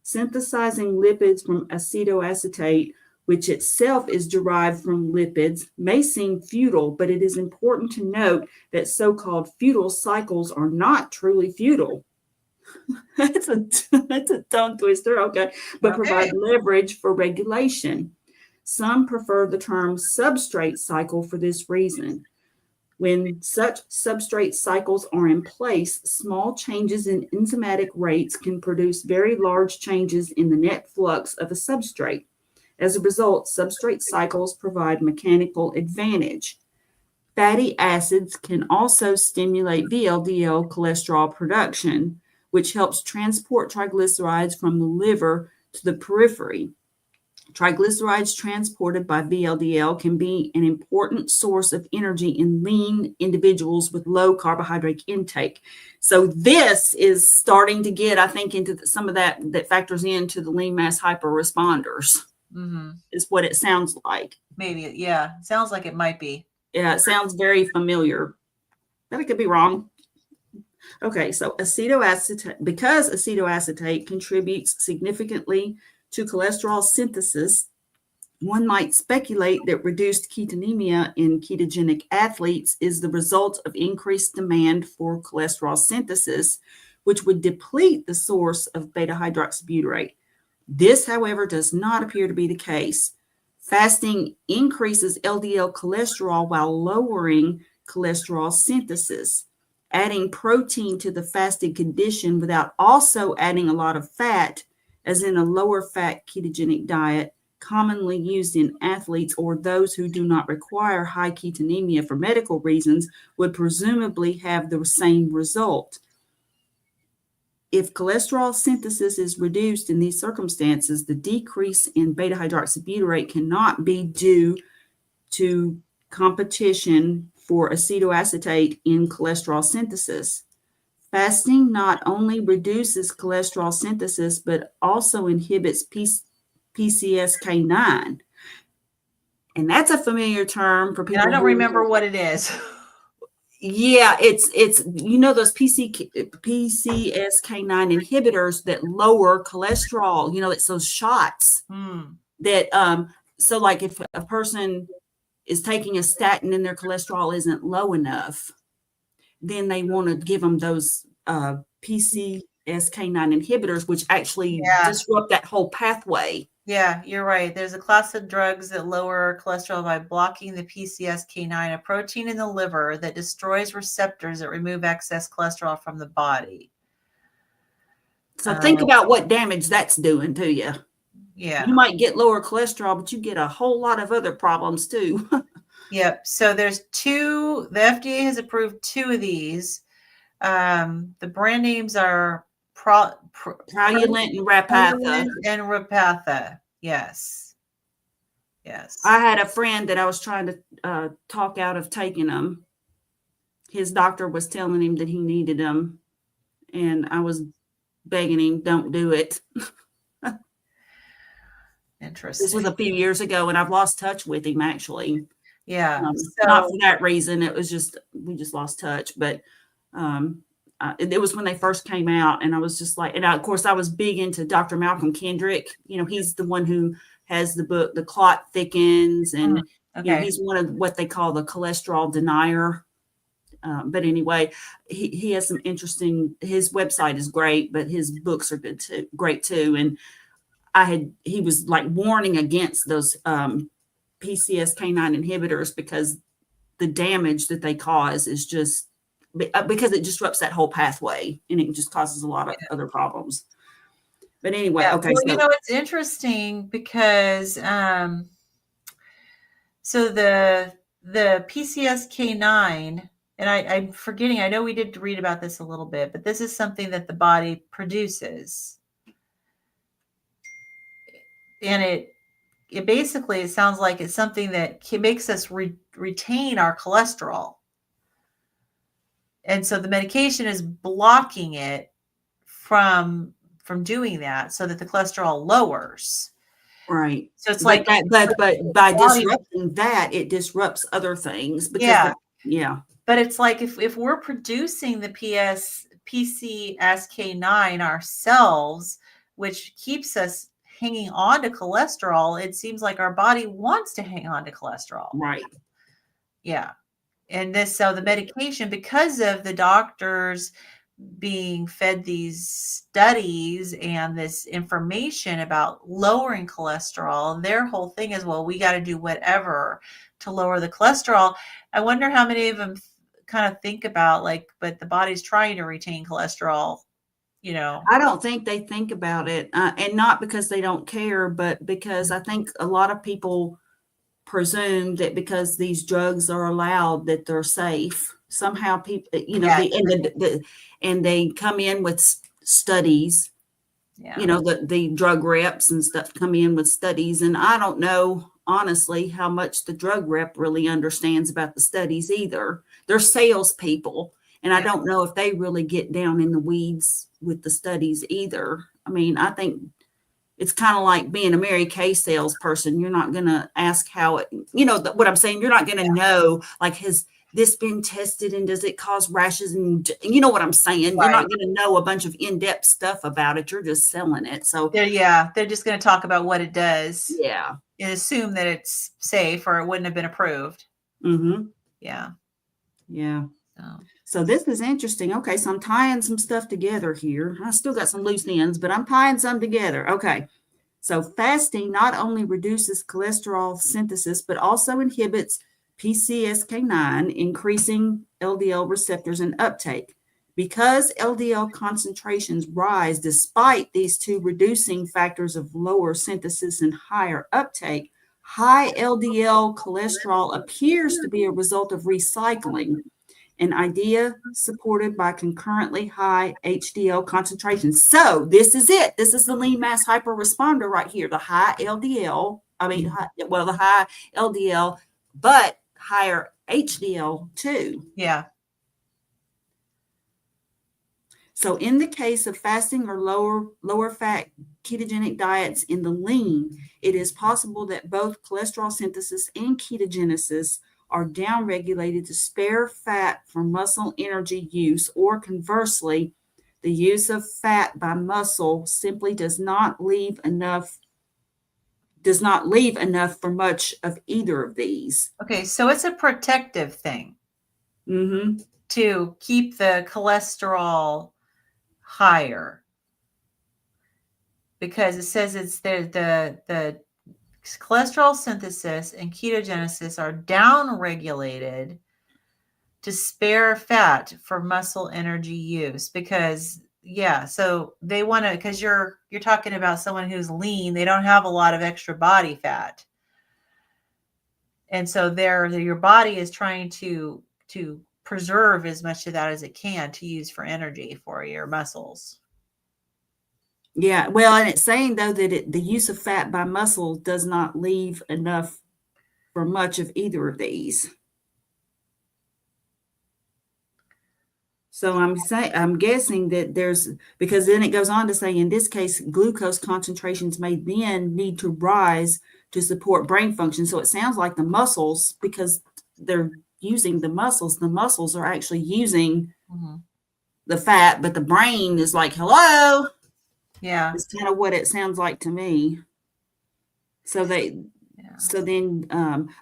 Synthesizing lipids from acetoacetate, which itself is derived from lipids, may seem futile, but it is important to note that so-called futile cycles are not truly futile. That's a tongue twister, okay, but provide leverage for regulation. Some prefer the term substrate cycle for this reason. When such substrate cycles are in place, small changes in enzymatic rates can produce very large changes in the net flux of a substrate. As a result, substrate cycles provide mechanical advantage. Fatty acids can also stimulate VLDL cholesterol production, which helps transport triglycerides from the liver to the periphery. Triglycerides transported by VLDL can be an important source of energy in lean individuals with low carbohydrate intake. So this is starting to get, I think, into some of that factors into the lean mass hyperresponders. Is what it sounds like. Maybe, yeah. Sounds like it might be. Yeah, it sounds very familiar, but it could be wrong. Okay, so acetoacetate, because acetoacetate contributes significantly to cholesterol synthesis, one might speculate that reduced ketonemia in ketogenic athletes is the result of increased demand for cholesterol synthesis, which would deplete the source of beta-hydroxybutyrate. This, however, does not appear to be the case. Fasting increases LDL cholesterol while lowering cholesterol synthesis. Adding protein to the fasted condition without also adding a lot of fat, as in a lower fat ketogenic diet commonly used in athletes or those who do not require high ketonemia for medical reasons, would presumably have the same result. If cholesterol synthesis is reduced in these circumstances, the decrease in beta-hydroxybutyrate cannot be due to competition for acetoacetate in cholesterol synthesis. Fasting not only reduces cholesterol synthesis, but also inhibits PCSK9. And that's a familiar term for people. And I don't remember what it is. Yeah, it's those PCSK9 inhibitors that lower cholesterol. It's those shots that so like if a person is taking a statin and their cholesterol isn't low enough, then they want to give them those PCSK9 inhibitors, which actually disrupt that whole pathway. Yeah, you're right. There's a class of drugs that lower cholesterol by blocking the PCSK9, a protein in the liver that destroys receptors that remove excess cholesterol from the body. So think about what damage that's doing to you. Yeah. You might get lower cholesterol, but you get a whole lot of other problems too. Yep. So there's two, the FDA has approved two of these. The brand names are Praluent and Repatha. And Repatha. Yes. Yes. I had a friend that I was trying to talk out of taking them. His doctor was telling him that he needed them, and I was begging him, don't do it. Interesting. This was a few years ago, and I've lost touch with him, actually. Yeah. Not for that reason. It was just, we just lost touch. But it was when they first came out, and I was just like, and of course, I was big into Dr. Malcolm Kendrick. You know, he's the one who has the book, The Clot Thickens, and you know, he's one of what they call the cholesterol denier. But anyway, he has some interesting, his website is great, but his books are good too, great too. And he was like warning against those PCSK9 inhibitors because the damage that they cause is just because it disrupts that whole pathway, and it just causes a lot of other problems. But anyway, okay. Well, you know, it's interesting because so the PCSK9, and I'm forgetting, I know we did read about this a little bit, but this is something that the body produces. And it basically, it sounds like it's something that makes us retain our cholesterol. And so the medication is blocking it from doing that so that the cholesterol lowers. Right. So it's like that, but by disrupting that, it disrupts other things. Because But it's like if we're producing the PCSK9 ourselves, which keeps us hanging on to cholesterol, it seems like our body wants to hang on to cholesterol. Right. Yeah. And so the medication, because of the doctors being fed these studies and this information about lowering cholesterol, their whole thing is, well, we got to do whatever to lower the cholesterol. I wonder how many of them kind of think about but the body's trying to retain cholesterol. You know, I don't think they think about it, and not because they don't care, but because I think a lot of people presume that because these drugs are allowed that they're safe. Somehow people, you know, and they come in with studies. You know, the drug reps and stuff come in with studies, and I don't know honestly how much the drug rep really understands about the studies either. They're salespeople. And I don't know if they really get down in the weeds with the studies either. I mean, I think it's kind of like being a Mary Kay salesperson. You're not going to ask how it, you know, what I'm saying. You're not going to know, like, has this been tested and does it cause rashes? And you know what I'm saying? Right. You're not going to know a bunch of in-depth stuff about it. You're just selling it. So they're just going to talk about what it does. Yeah. And assume that it's safe or it wouldn't have been approved. Mm-hmm. Yeah. Yeah. So this is interesting. Okay, so I'm tying some stuff together here. I still got some loose ends, but I'm tying some together. Okay, so fasting not only reduces cholesterol synthesis, but also inhibits PCSK9, increasing LDL receptors and uptake. Because LDL concentrations rise despite these two reducing factors of lower synthesis and higher uptake, high LDL cholesterol appears to be a result of recycling, an idea supported by concurrently high HDL concentrations. So this is it. This is the lean mass hyperresponder right here. The high LDL, the high LDL, but higher HDL too. Yeah. So in the case of fasting or lower fat ketogenic diets in the lean, it is possible that both cholesterol synthesis and ketogenesis are downregulated to spare fat for muscle energy use, or conversely, the use of fat by muscle simply does not leave enough for much of either of these. Okay, so it's a protective thing to keep the cholesterol higher. because it says it's the cholesterol synthesis and ketogenesis are down regulated to spare fat for muscle energy use. Because so they want to, because you're talking about someone who's lean, they don't have a lot of extra body fat, and so your body is trying to preserve as much of that as it can to use for energy for your muscles. Yeah, well, and it's saying though that the use of fat by muscle does not leave enough for much of either of these. So I'm guessing that because then it goes on to say, in this case, glucose concentrations may then need to rise to support brain function. So it sounds like the muscles, because they're using the muscles are actually using the fat, but the brain is like, hello. Yeah. It's kind of what it sounds like to me. So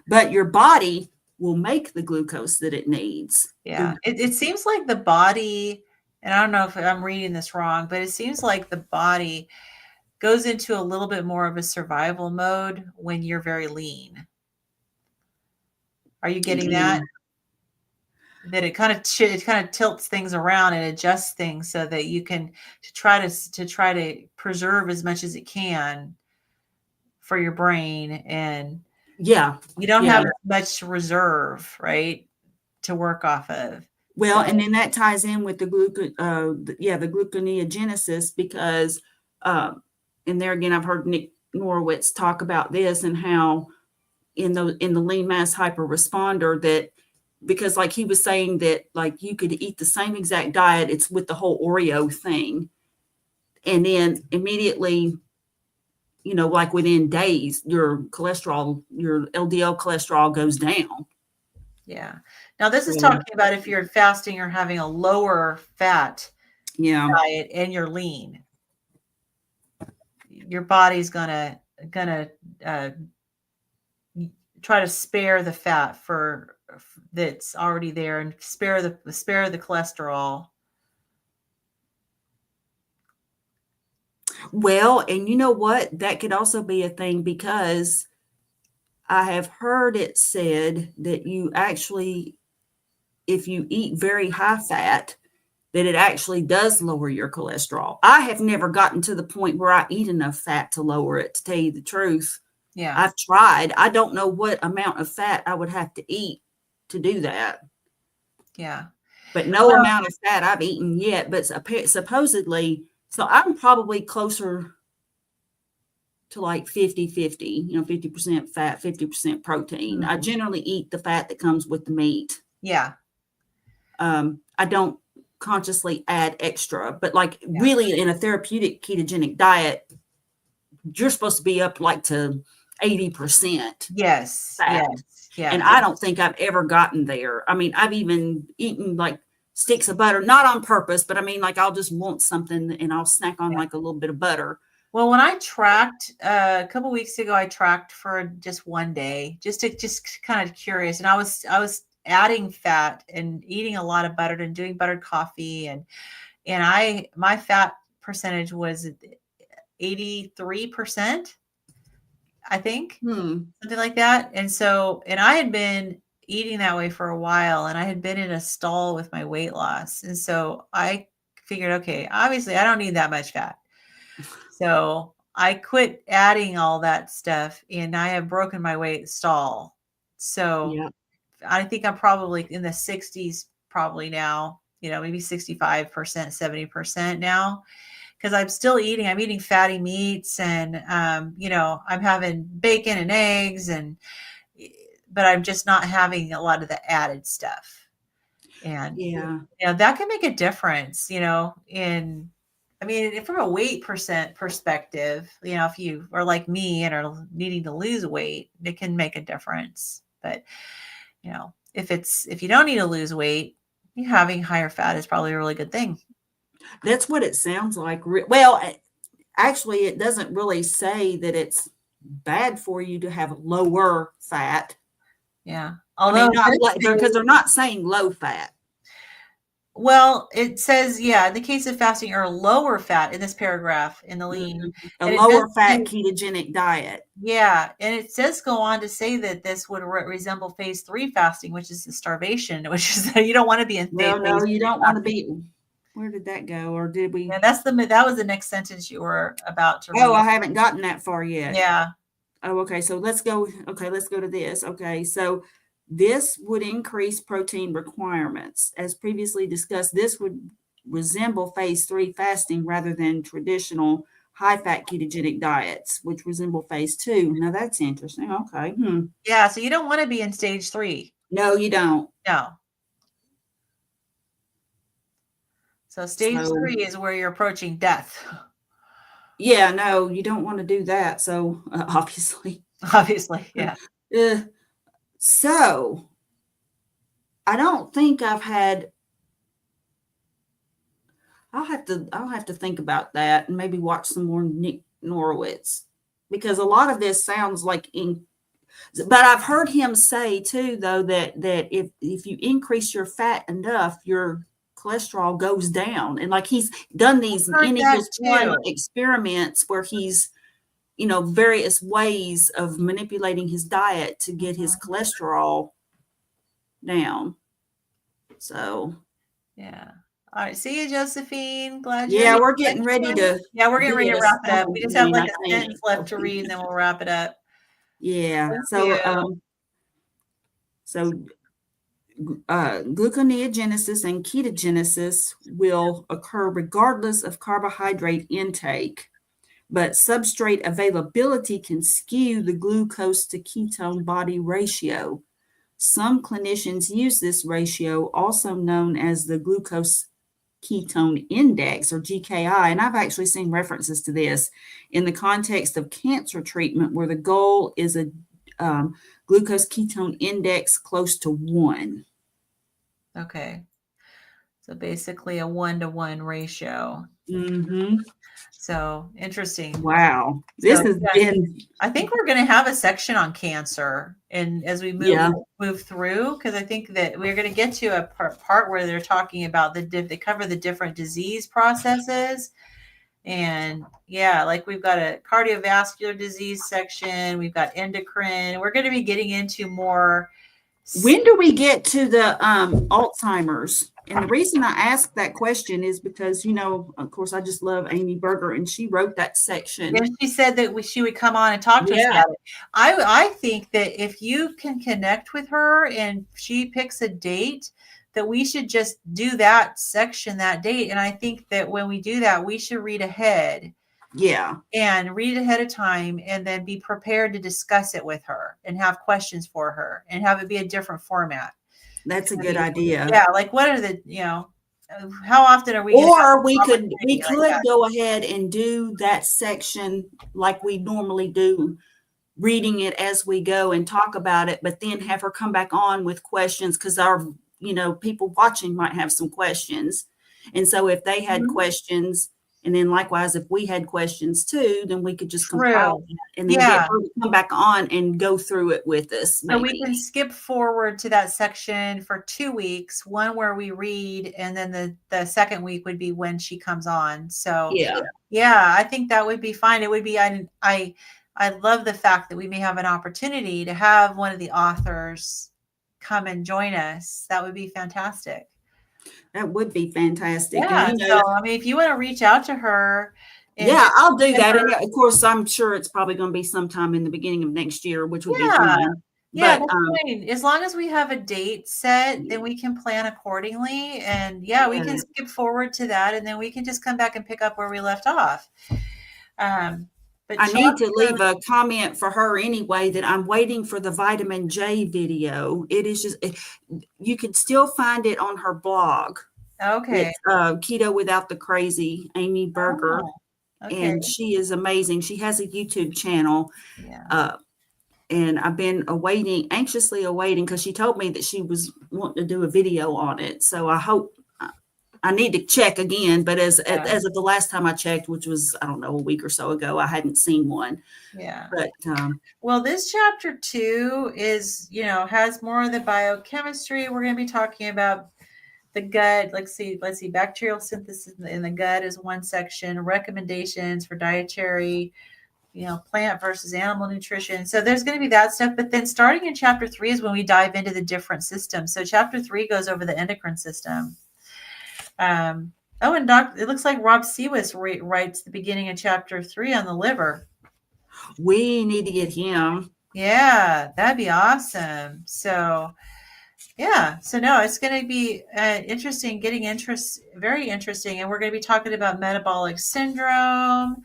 but your body will make the glucose that it needs. Yeah. It seems like the body, and I don't know if I'm reading this wrong, but it seems like the body goes into a little bit more of a survival mode when you're very lean. Are you getting that? That it kind of tilts things around and adjusts things so that you can try to preserve as much as it can for your brain, and you don't have much reserve, right, to work off of. Well, and then that ties in with the gluconeogenesis, because and there again, I've heard Nick Norwitz talk about this, and how in the lean mass hyperresponder, that because like he was saying that like you could eat the same exact diet, it's with the whole Oreo thing, and then immediately, like within days, your LDL cholesterol goes down. Yeah. Now this is talking about if you're fasting or having a lower fat diet and you're lean. Your body's gonna try to spare the fat that's already there, and spare the cholesterol. Well, and you know what? That could also be a thing, because I have heard it said that you actually, if you eat very high fat, that it actually does lower your cholesterol. I have never gotten to the point where I eat enough fat to lower it, to tell you the truth. Yeah. I've tried. I don't know what amount of fat I would have to eat to do that. Yeah. But no amount of fat I've eaten yet. But supposedly, so I'm probably closer to like 50-50, 50% fat, 50% protein. Mm-hmm. I generally eat the fat that comes with the meat. Yeah. I don't consciously add extra, but really in a therapeutic ketogenic diet, you're supposed to be up like to 80%. Yes. Fat. Yes. Yeah. And I don't think I've ever gotten there. I mean, I've even eaten like sticks of butter, not on purpose, but I mean, like I'll just want something and I'll snack on like a little bit of butter. Well, when I tracked a couple of weeks ago, I tracked for just one day, just kind of curious. And I was adding fat and eating a lot of butter and doing buttered coffee. And my fat percentage was 83%, I think, something like that. And I had been eating that way for a while, and I had been in a stall with my weight loss. And so I figured, okay, obviously I don't need that much fat. So I quit adding all that stuff, and I have broken my weight stall. So I think I'm probably in the 60s probably now, maybe 65%, 70% now, because I'm still eating. I'm eating fatty meats, and, I'm having bacon and eggs, but I'm just not having a lot of the added stuff. And that can make a difference, from a weight perspective, if you are like me and are needing to lose weight, it can make a difference. But, if you don't need to lose weight, having higher fat is probably a really good thing. That's what it sounds like. Well, actually, it doesn't really say that it's bad for you to have lower fat. Yeah. Although, because they're not saying low fat. Well, it says, in the case of fasting or lower fat in this paragraph in the lean, A and it does lower fat say, ketogenic diet. and it does go on to say that this would resemble phase 3 fasting, which is the starvation, which is you don't want to be in Well, phase no, 3 you don't want to fasting. be. Where did that go? Or did we? Yeah, that was the next sentence you were about to read. Oh, I haven't gotten that far yet. Yeah. Oh, okay. So let's go. Okay, let's go to this. Okay, so this would increase protein requirements. As previously discussed, this would resemble phase 3 fasting rather than traditional high-fat ketogenic diets, which resemble phase 2. Now that's interesting. Okay. Yeah, so you don't want to be in stage 3. No, you don't. No. So stage 3 is where you're approaching death. Yeah, no, you don't want to do that. So obviously. Obviously, yeah. So I don't think I've had. I'll have to think about that and maybe watch some more Nick Norowitz, because a lot of this sounds like but I've heard him say too, though, that if you increase your fat enough, your cholesterol goes down. And like he's done these Heard that one too. experiments where he's, various ways of manipulating his diet to get his cholesterol down. So, yeah. All right. See you, Josephine. Glad yeah, you're we're getting ready to. Yeah, we're getting ready to wrap it up. We just have like a think. sentence left to read, and then we'll wrap it up. Yeah. Thank So, you. Gluconeogenesis and ketogenesis will occur regardless of carbohydrate intake, but substrate availability can skew the glucose to ketone body ratio. Some clinicians use this ratio, also known as the glucose ketone index, or GKI, and I've actually seen references to this in the context of cancer treatment, where the goal is a glucose ketone index close to 1. Okay. So basically a 1-to-1 ratio. Mm-hmm. So interesting. Wow. This has been. I think we're going to have a section on cancer, and as we move through, because I think that we're going to get to a part where they're talking about they cover the different disease processes. And like we've got a cardiovascular disease section, we've got endocrine. We're going to be getting into more. When do we get to the Alzheimer's? And the reason I asked that question is because, of course, I just love Amy Berger, and she wrote that section. And she said that she would come on and talk to us about it. I think that if you can connect with her and she picks a date, that we should just do that section that date. And I think that when we do that, we should read ahead. Yeah. And read ahead of time, and then be prepared to discuss it with her and have questions for her and have it be a different format. That's a good idea. Yeah. Like what are the, how often are we? Or we could go ahead and do that section like we normally do, reading it as we go and talk about it, but then have her come back on with questions, because our, people watching might have some questions. And so if they had questions, and then likewise, if we had questions too, then we could just compile that and then get her to come back on and go through it with us. Maybe. So we can skip forward to that section for 2 weeks, one where we read, and then the second week would be when she comes on. So I think that would be fine. It would be, I love the fact that we may have an opportunity to have one of the authors come and join us. That would be fantastic. That would be fantastic. Yeah. And, so, I mean, if you want to reach out to her. I'll do that. And of course, I'm sure it's probably going to be sometime in the beginning of next year, which would be fine. Yeah, but, that's fine. As long as we have a date set, then we can plan accordingly. And we can skip forward to that. And then we can just come back and pick up where we left off. But I need to leave a comment for her anyway, that I'm waiting for the vitamin J video. It is just, you can still find it on her blog. Okay. It's Keto Without the Crazy, Amy Berger. Okay. And she is amazing. She has a YouTube channel. Yeah. And I've been anxiously awaiting, because she told me that she was wanting to do a video on it. So I hope, I need to check again, but as of the last time I checked, which was, I don't know, a week or so ago, I hadn't seen one. Yeah. But well, this chapter 2 is, has more of the biochemistry. We're going to be talking about the gut. Let's see. Bacterial synthesis in the gut is one section. Recommendations for dietary, plant versus animal nutrition. So there's going to be that stuff. But then starting in chapter 3 is when we dive into the different systems. So chapter 3 goes over the endocrine system. And it looks like Rob Sewis writes the beginning of chapter 3 on the liver. We need to get him. Yeah, that'd be awesome. So, yeah. So no, it's going to be interesting, very interesting. And we're going to be talking about metabolic syndrome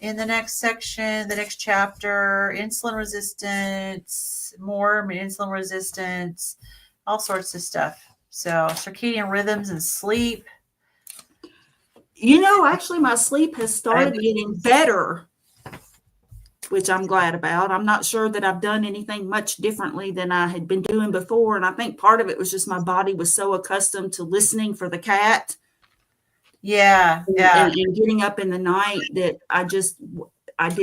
in the next section, the next chapter, insulin resistance, insulin resistance, all sorts of stuff. So circadian rhythms and sleep. Actually, my sleep has started getting better, which I'm glad about. I'm not sure that I've done anything much differently than I had been doing before. And I think part of it was just my body was so accustomed to listening for the cat. Yeah. And getting up in the night that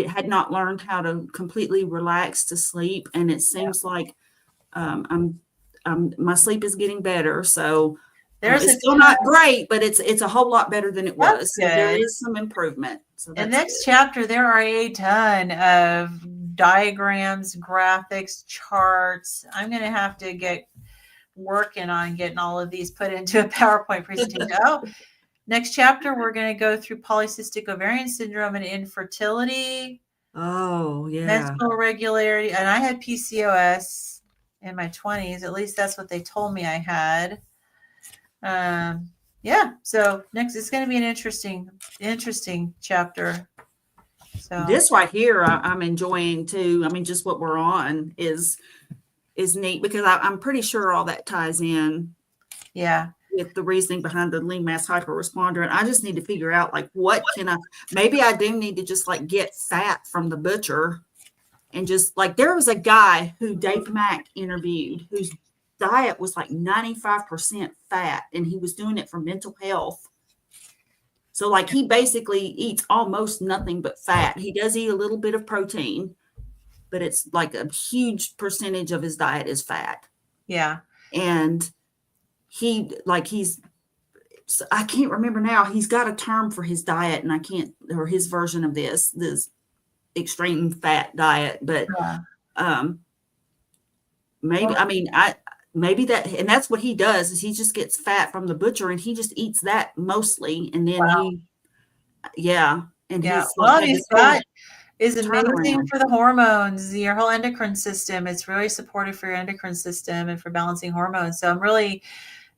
had not learned how to completely relax to sleep. And it seems like my sleep is getting better. So it's still not great, but it's a whole lot better than it was. So there is some improvement. So in the next chapter, there are a ton of diagrams, graphics, charts. I'm going to have to get working on getting all of these put into a PowerPoint presentation. Next chapter, we're going to go through polycystic ovarian syndrome and infertility. Oh, yeah. Menstrual regularity. And I had PCOS in my 20s. At least that's what they told me I had. So next it's going to be an interesting chapter. So this right here I'm enjoying too. I mean, just what we're on is neat because I'm pretty sure all that ties in with the reasoning behind the lean mass hyperresponder. And I just need to figure out maybe I do need to just get fat from the butcher. And just there was a guy who Dave Mack interviewed whose diet was 95% fat, and he was doing it for mental health. So he basically eats almost nothing but fat. He does eat a little bit of protein, but it's a huge percentage of his diet is fat. Yeah. And I can't remember now. He's got a term for his diet, and or his version of this extreme fat diet, but maybe that's what he does is he just gets fat from the butcher and he just eats that mostly. And then his fat is amazing for the hormones, your whole endocrine system. It's really supportive for your endocrine system and for balancing hormones. So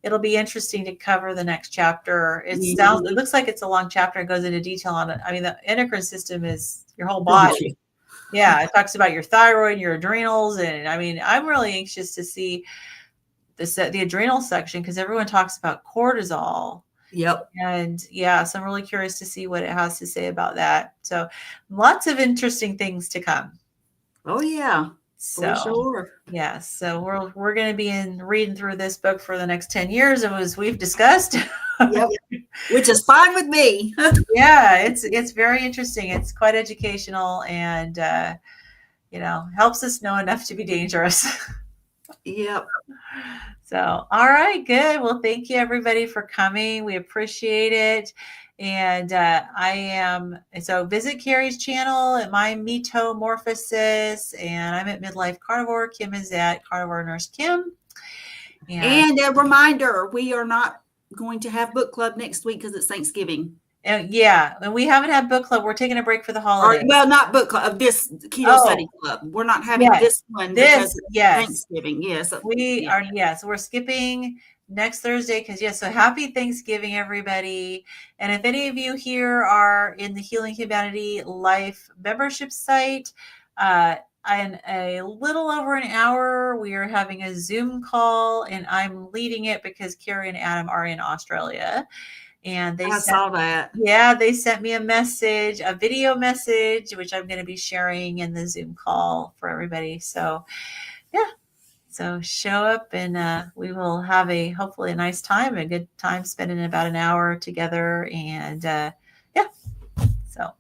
it'll be interesting to cover the next chapter. It looks like it's a long chapter. It goes into detail on it. I mean, the endocrine system is your whole body. Yeah. It talks about your thyroid, your adrenals. And I mean, I'm really anxious to see the adrenal section because everyone talks about cortisol. Yep. And so I'm really curious to see what it has to say about that. So lots of interesting things to come. Oh yeah. So, for sure. Yes. So we're going to be reading through this book for the next 10 years as we've discussed. Yep. Which is fine with me. Yeah, it's very interesting. It's quite educational and helps us know enough to be dangerous. Yep. So, all right, good. Well, thank you everybody for coming. We appreciate it. And visit Carrie's channel at My Metamorphosis, and I'm at Midlife Carnivore. Kim is at Carnivore Nurse Kim. And a reminder, we are not going to have book club next week because it's Thanksgiving. And we haven't had book club. We're taking a break for the holidays. Not book club, this keto study club. We're not having this one because it's Thanksgiving. Yes. So we're skipping next Thursday because so happy Thanksgiving, everybody. And if any of you here are in the Healing Humanity Life membership site, in a little over an hour, we are having a Zoom call, and I'm leading it because Carrie and Adam are in Australia. And I saw that. Yeah, they sent me a video message, which I'm going to be sharing in the Zoom call for everybody. So, so show up and we will have hopefully a nice time, a good time spending about an hour together. And so.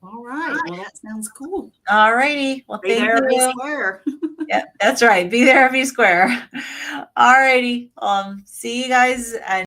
All right. Well, that sounds cool. All righty. Well, be there, be square. Yeah, that's right. Be there, be square. All righty. See you guys.